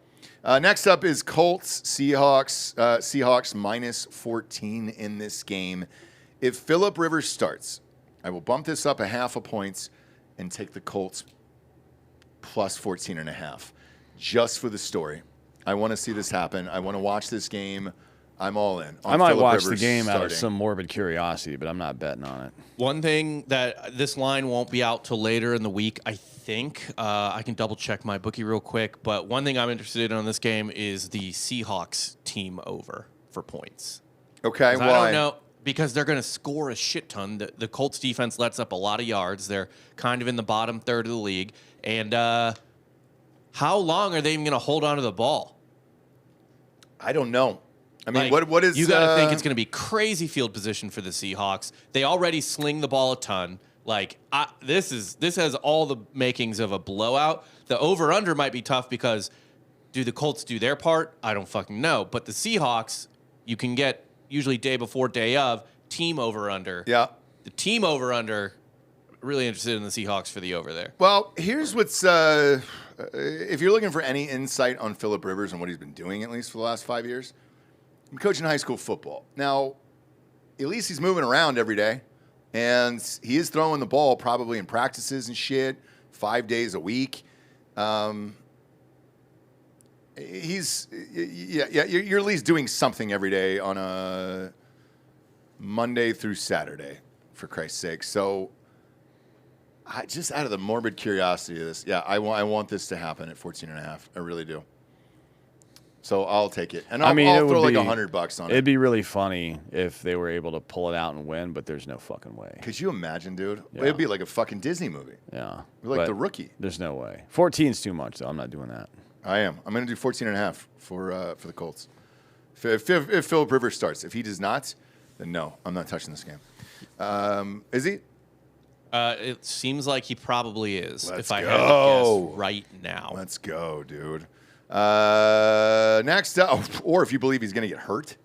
Next up is Colts, Seahawks. Seahawks minus 14 in this game. If Phillip Rivers starts, I will bump this up 0.5 points and take the Colts plus 14.5 just for the story. I want to see this happen. I want to watch this game. I'm all in. I might watch the game out of some morbid curiosity, but I'm not betting on it. One thing that this line won't be out till later in the week, I think. I can double check my bookie real quick, but one thing I'm interested in on this game is the Seahawks team over for points. Okay, why? I don't know, because they're going to score a shit ton. The Colts defense lets up a lot of yards. They're kind of in the bottom third of the league. And how long are they even going to hold on to the ball? I don't know. I mean, what is... You got to think it's going to be crazy field position for the Seahawks. They already sling the ball a ton. This has all the makings of a blowout. The over-under might be tough because Do the Colts do their part? I don't fucking know. But the Seahawks, you can get usually day before, day of, team over-under. Yeah. The team over-under, really interested in the Seahawks for the over there. Well, here's what's if you're looking for any insight on Phillip Rivers and what he's been doing, at least for the last 5 years, I'm coaching high school football. Now, at least he's moving around every day, and he is throwing the ball probably in practices and shit 5 days a week. You're at least doing something every day on a Monday through Saturday, for Christ's sake. So, just out of the morbid curiosity of this, I want this to happen at 14.5. I really do. So I'll take it, and I'll throw like $100 on it. It'd be really funny if they were able to pull it out and win, but there's no fucking way. Could you imagine, dude? Yeah. It'd be like a fucking Disney movie. Yeah, like The Rookie. There's no way. 14's too much, though. I'm not doing that. I am. I'm going to do 14.5 for the Colts. If Phillip Rivers starts, if he does not, then no, I'm not touching this game. Is he? It seems like he probably is. Let's if I had to guess right now. Let's go, dude. Next up, or if you believe he's going to get hurt,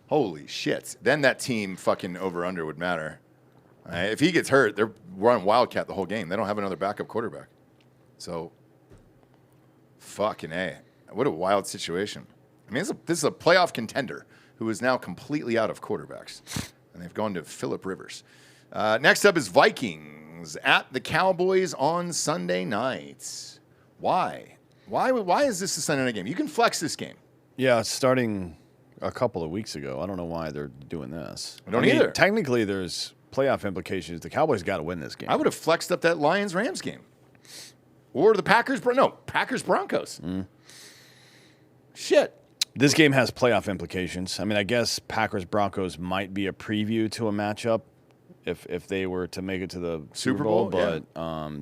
holy shit, then that team fucking over-under would matter. If he gets hurt, they're running Wildcat the whole game. They don't have another backup quarterback. So, fucking A. What a wild situation. I mean, this is a playoff contender who is now completely out of quarterbacks, and they've gone to Phillip Rivers. Next up is Vikings at the Cowboys on Sunday night. Why? Why is this a Sunday night game? You can flex this game. Yeah, starting a couple of weeks ago. I don't know why they're doing this. I don't either. Technically, there's playoff implications. The Cowboys got to win this game. I would have flexed up that Lions-Rams game. Or the Packers-Broncos. Shit. This game has playoff implications. I mean, I guess Packers-Broncos might be a preview to a matchup if they were to make it to the Super Bowl, but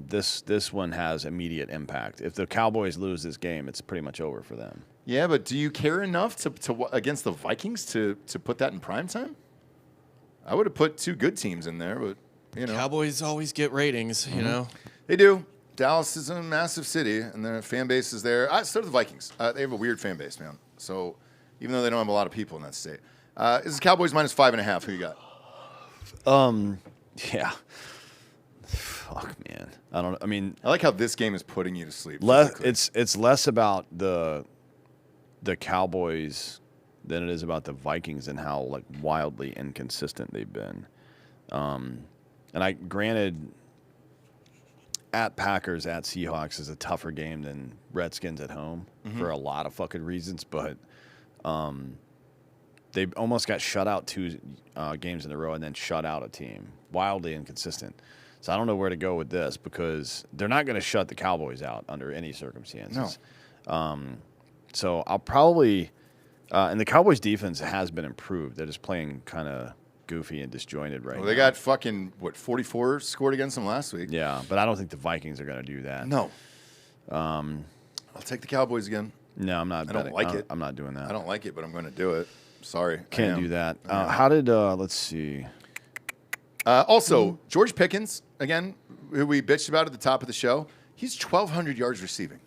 this one has immediate impact. If the Cowboys lose this game, it's pretty much over for them. Yeah, but do you care enough to against the Vikings to put that in prime time? I would have put two good teams in there, but Cowboys always get ratings, you know. They do. Dallas is a massive city, and their fan base is there. So do the Vikings. They have a weird fan base, man. So even though they don't have a lot of people in that state, this is Cowboys minus 5.5. Who you got? Yeah. Fuck, man. I like how this game is putting you to sleep. It's less about the Cowboys than it is about the Vikings and how like wildly inconsistent they've been. And granted, at Packers, at Seahawks is a tougher game than Redskins at home for a lot of fucking reasons, but they almost got shut out 2 games in a row and then shut out a team. Wildly inconsistent. So I don't know where to go with this because they're not going to shut the Cowboys out under any circumstances. No. So I'll probably and the Cowboys defense has been improved. They're just playing kind of goofy and disjointed right now. They got fucking, 44 scored against them last week? Yeah, but I don't think the Vikings are going to do that. No. I'll take the Cowboys again. No, I'm not. I don't like it. I'm not doing that. I don't like it, but I'm going to do it. Sorry. Can't do that. How did, let's see. Also, George Pickens, again, who we bitched about at the top of the show, he's 1,200 yards receiving,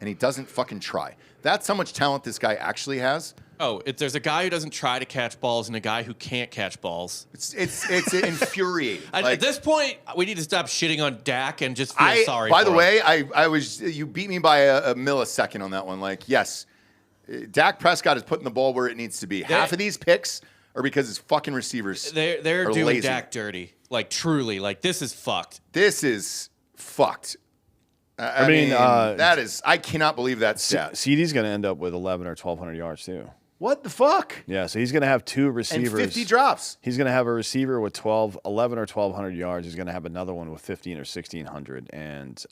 and he doesn't fucking try. That's how much talent this guy actually has. Oh, there's a guy who doesn't try to catch balls and a guy who can't catch balls. It's infuriating. At this point, we need to stop shitting on Dak and just feel sorry for him. By the way, you beat me by a millisecond on that one. Like, yes, Dak Prescott is putting the ball where it needs to be. Half of these picks are because his fucking receivers they're are doing lazy. Dak dirty. Like, truly. Like, this is fucked. This is fucked. I mean, that is, I cannot believe that stat. CeeDee's going to end up with 11 or 1,200 yards, too. What the fuck? Yeah, so he's going to have 2 receivers. And 50 drops. He's going to have a receiver with 11 or 1,200 yards. He's going to have another one with 15 or 1,600 and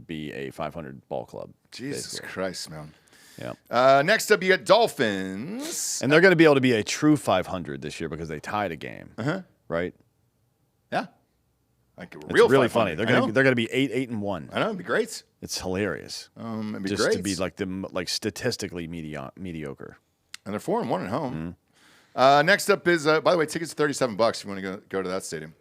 be a 500 ball club. Jesus basically. Christ, man. Yeah. Next up, you got Dolphins. And they're going to be able to be a true 500 this year because they tied a game. Right? Yeah. Like it's really funny. They're going to be 8-1. I know, it'd be great. It's hilarious. It'd be just great. to be like statistically mediocre. And they're 4-1 at home. Next up is, by the way, tickets are $37 if you want to go to that stadium.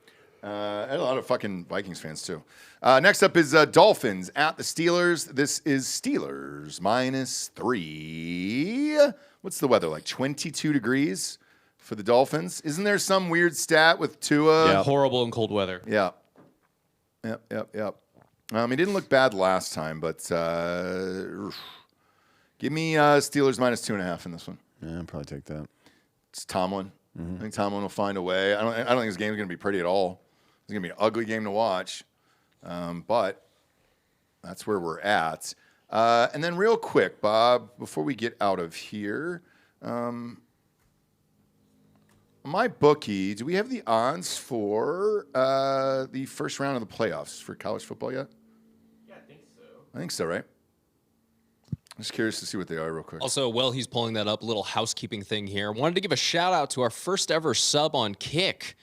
And a lot of fucking Vikings fans, too. Next up is Dolphins at the Steelers. This is Steelers -3. What's the weather like? 22 degrees for the Dolphins. Isn't there some weird stat with Tua? Yeah, horrible in cold weather. Yeah. Yep. He didn't look bad last time, but give me Steelers -2.5 in this one. Yeah, I'll probably take that. It's Tomlin. I think Tomlin will find a way. I don't think this game's going to be pretty at all. It's going to be an ugly game to watch, but that's where we're at. And then real quick, Bob, before we get out of here, my bookie, do we have the odds for the first round of the playoffs for college football yet? Yeah, I think so. I think so, right? I'm just curious to see what they are real quick. Also, while he's pulling that up, little housekeeping thing here. Wanted to give a shout out to our first ever sub on Kick.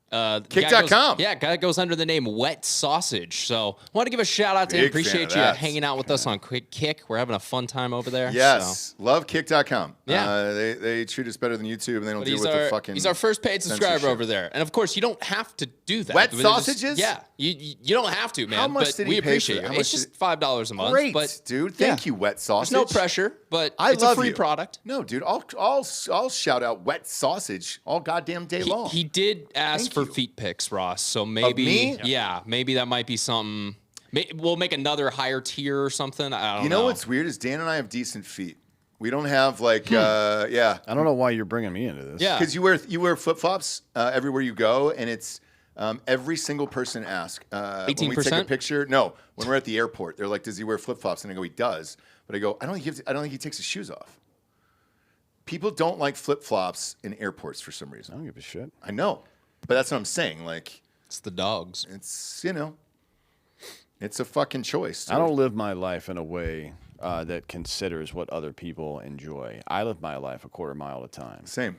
Kick.com. Guy goes under the name Wet Sausage. So, want to give a shout out to him. Appreciate you hanging out with us on Kick. We're having a fun time over there. Yes, love Kick.com. Yeah, they treat us better than YouTube, and they don't deal with the fucking. He's our first paid subscriber over there, and of course, you don't have to do that. Wet sausages? You don't have to, man. How much did he we pay appreciate for that? it. It's just $5 a month. Great, but dude. Thank you, Wet Sausage. There's no pressure, but it's love a free you. product. No, dude. I'll shout out Wet Sausage all goddamn day long. He did ask for feet pics, Ross. So maybe, maybe that might be something. We'll make another higher tier or something. I don't know. You know what's weird is Dan and I have decent feet. We don't have like, I don't know why you're bringing me into this. Yeah, because you wear flip flops everywhere you go, and it's every single person asks. 18%? When we take a picture, no, when we're at the airport, they're like, "Does he wear flip flops?" And I go, "He does," but I go, "I don't think he takes his shoes off." People don't like flip flops in airports for some reason. I don't give a shit. I know, but that's what I'm saying. Like, it's the dogs. It's it's a fucking choice. Dude. I don't live my life in a way that considers what other people enjoy. I live my life a quarter mile at a time. Same.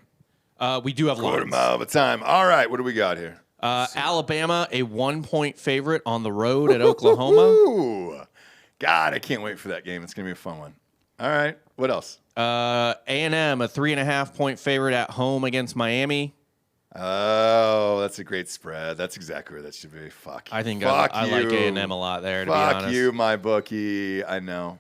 We do have quarter lines. mile at a time. All right, what do we got here? Alabama, a 1-point favorite on the road at Oklahoma. Ooh. God, I can't wait for that game. It's going to be a fun one. All right, what else? A&M, a 3.5-point favorite at home against Miami. Oh, that's a great spread. That's exactly where that should be. Fuck. I think I like A&M a lot there, to be honest. Fuck you, my bookie. I know.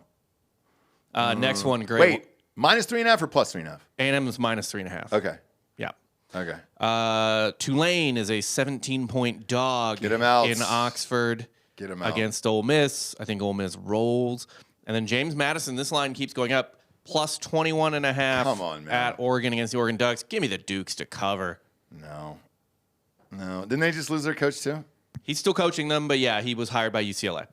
Next one, great. Wait, -3.5 or +3.5? A&M is -3.5. Okay. Yeah. Okay. Tulane is a 17-point dog Get him out. in Oxford Get him out. against Ole Miss. I think Ole Miss rolls. And then James Madison, this line keeps going up, +21.5 Come on, man. at Oregon against the Oregon Ducks. Give me the Dukes to cover. No. Didn't they just lose their coach too? He's still coaching them, but yeah, he was hired by UCLA.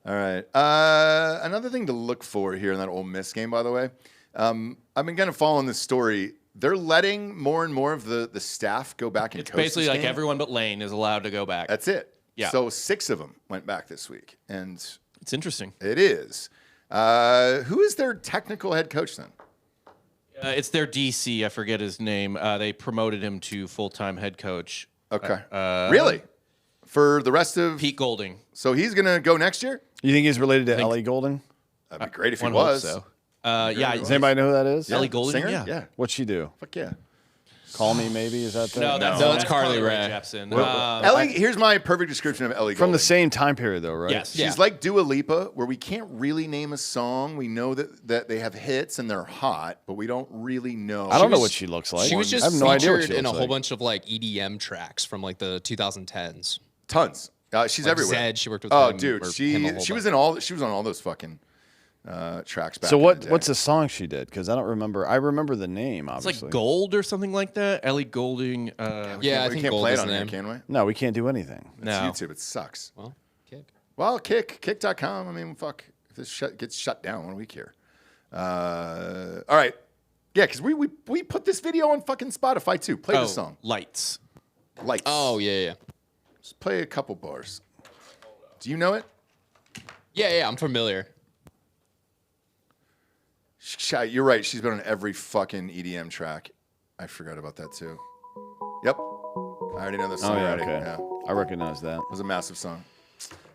All right. Another thing to look for here in that Ole Miss game, by the way, I've been kind of following this story. They're letting more and more of the staff go back and It's coach basically this like game. everyone but Lane is allowed to go back. That's it. Yeah. So 6 of them went back this week, and It's interesting. it is. Who is their technical head coach then? It's their DC. I forget his name. They promoted him to full-time head coach. Okay. Really? For the rest of Pete Golding. So he's gonna go next year? You think he's related to Ellie Goulding? That'd be great if he One hopes was. so. Yeah. Does anybody know who that is? Ellie Goulding? Singer? Yeah. What'd she do? Fuck yeah. Call Me Maybe? Is that the No, that's Carly Rae Jepsen. Ellie, here's my perfect description of Ellie Goulding. From the same time period, though, right? Yes. She's like Dua Lipa, where we can't really name a song. We know that they have hits and they're hot, but we don't really know. I don't know what she looks like. She was just I have no idea what featured she in a looks whole like. bunch of like EDM tracks from like the 2010s. Tons. She's Like everywhere. Zed, she worked with Oh, him, dude, or she him a whole was bunch. on all those fucking tracks back. So in the day. what's the song she did? Because I don't remember. I remember the name, It's obviously. like Gold or something like that. Ellie Goulding. Yeah, I we think can't Gold play it is on the here, name. can we? No, we can't do anything. It's No. YouTube. It sucks. Well, Kick. Well, kick.com. I mean, fuck. If this gets shut down, what do we care? All right. Yeah, because we put this video on fucking Spotify too. Play the song. Lights. Lights. Oh, yeah. Just play a couple bars. Do you know it? Yeah, I'm familiar. You're right. She's been on every fucking EDM track. I forgot about that too. Yep. I already know this Oh, song yeah, already. okay. Yeah. I recognize that. It was a massive song.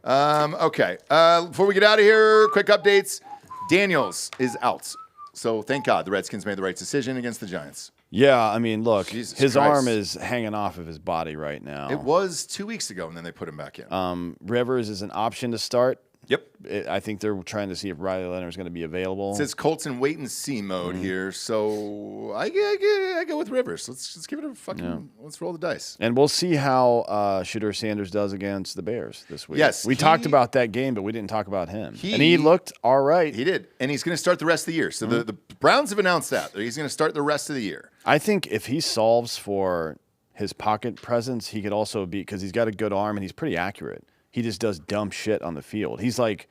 Okay. Before we get out of here, quick updates. Daniels is out. So thank God the Redskins made the right decision against the Giants. Yeah, I mean, look, Jesus his Christ. arm is hanging off of his body right now. It was 2 weeks ago, and then they put him back in. Rivers is an option to start. Yep. I think they're trying to see if Riley Leonard is going to be available. It says Colts in wait-and-see mode here, so I go with Rivers. Let's give it a fucking let's roll the dice. And we'll see how Shedeur Sanders does against the Bears this week. Yes. We talked about that game, but we didn't talk about him. And he looked all right. He did. And he's going to start the rest of the year. So the Browns have announced that. He's going to start the rest of the year. I think if he solves for his pocket presence, he could also be, because he's got a good arm and he's pretty accurate. He just does dumb shit on the field. He's like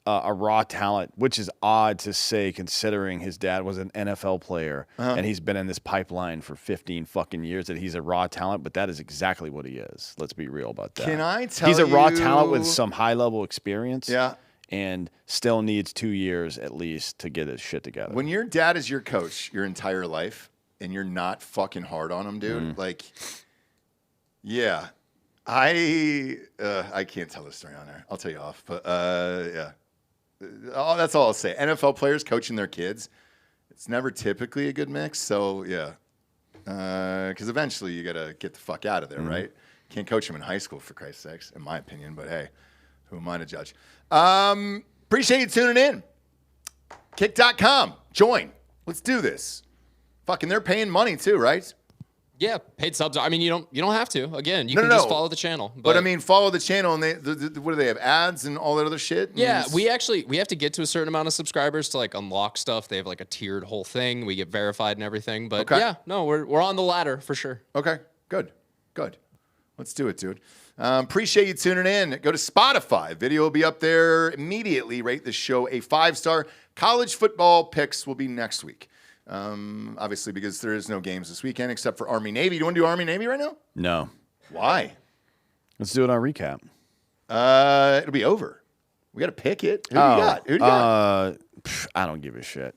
a raw talent, which is odd to say considering his dad was an NFL player and he's been in this pipeline for 15 fucking years that he's a raw talent, but that is exactly what he is. Let's be real about that. Can I tell you? He's a raw talent with some high-level experience. Yeah. And still needs 2 years at least to get his shit together. When your dad is your coach your entire life and you're not fucking hard on him, dude, like, yeah. I can't tell this story on there. I'll tell you off. But, yeah. That's all I'll say. NFL players coaching their kids, it's never typically a good mix. So, yeah. Because eventually you got to get the fuck out of there, right? Can't coach them in high school, for Christ's sakes, in my opinion. But, hey, who am I to judge? Appreciate you tuning in. Kick.com. Join. Let's do this. Fucking, they're paying money too, right? Yeah, paid subs. I mean, you don't have to. Again, you can just follow the channel. But I mean, follow the channel, and what do they have? Ads and all that other shit? Yeah, we have to get to a certain amount of subscribers to like unlock stuff. They have like a tiered whole thing. We get verified and everything. But yeah, no, we're on the ladder for sure. Okay, good. Let's do it, dude. Appreciate you tuning in. Go to Spotify. Video will be up there immediately. Rate the show a 5-star. College football picks will be next week. Obviously, because there is no games this weekend except for Army-Navy. Do you want to do Army-Navy right now? No. Why? Let's do it on recap. It'll be over. We got to pick it. Who do you got? Who do you got? I don't give a shit.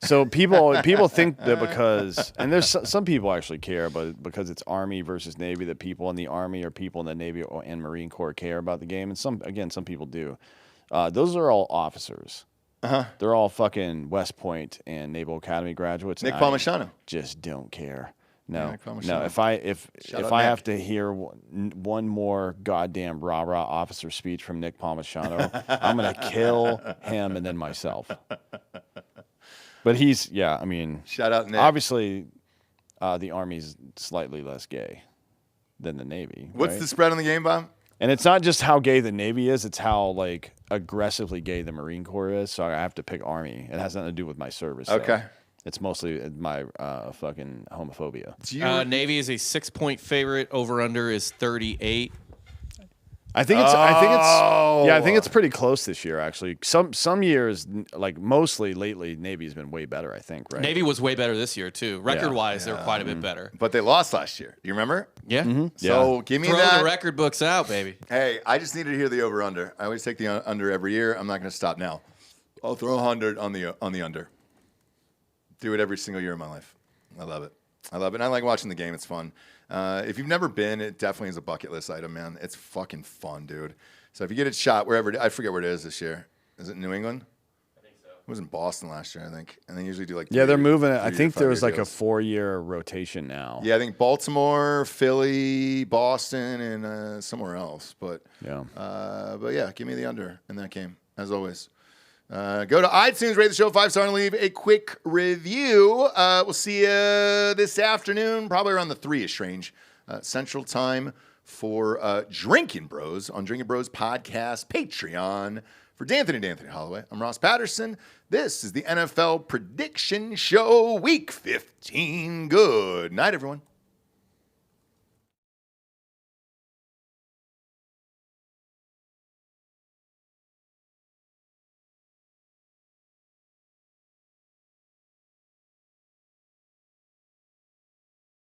So people think that because, and there's some people actually care, but because it's Army versus Navy, that people in the Army or people in the Navy and Marine Corps care about the game. And some people do. Those are all officers. They're all fucking West Point and Naval Academy graduates. Nick Palmisano. Just don't care. No. Yeah, If I have to hear one more goddamn rah-rah officer speech from Nick Palmisano, I'm gonna kill him and then myself. But I mean, shout out Nick. Obviously, the Army's slightly less gay than the Navy. What's the spread on the game, Bob? And it's not just how gay the Navy is; it's how like aggressively gay the Marine Corps is. So I have to pick Army. It has nothing to do with my service. Okay. It's mostly my fucking homophobia. Navy is a 6-point favorite. Over under is 38. I think it's pretty close this year. Actually, some years, like mostly lately, Navy's been way better. I think, right? Navy was way better this year too. Record-wise, they were quite a bit better. But they lost last year. Do you remember? Yeah. Mm-hmm. So give me Throw that. the record books out, baby. Hey, I just needed to hear the over/under. I always take the under every year. I'm not going to stop now. I'll throw 100 on the under. Do it every single year of my life. I love it. And I like watching the game. It's fun. If you've never been, it definitely is a bucket list item, man. It's fucking fun, dude. So if you get it shot wherever, I forget where it is this year. Is it New England? I think so. It was in Boston last year, I think. And they usually do like they're moving it. I think there was like a 4-year rotation now. Yeah, I think Baltimore, Philly, Boston, and somewhere else. But yeah, give me the under in that game, as always. Go to iTunes, rate the show 5-star, and leave a quick review. We'll see you this afternoon, probably around the 3-ish range, Central Time for Drinkin Bros on Drinkin Bros Podcast Patreon. For D'Anthony Hollaway, I'm Ross Patterson. This is the NFL Prediction Show, Week 15. Good night, everyone.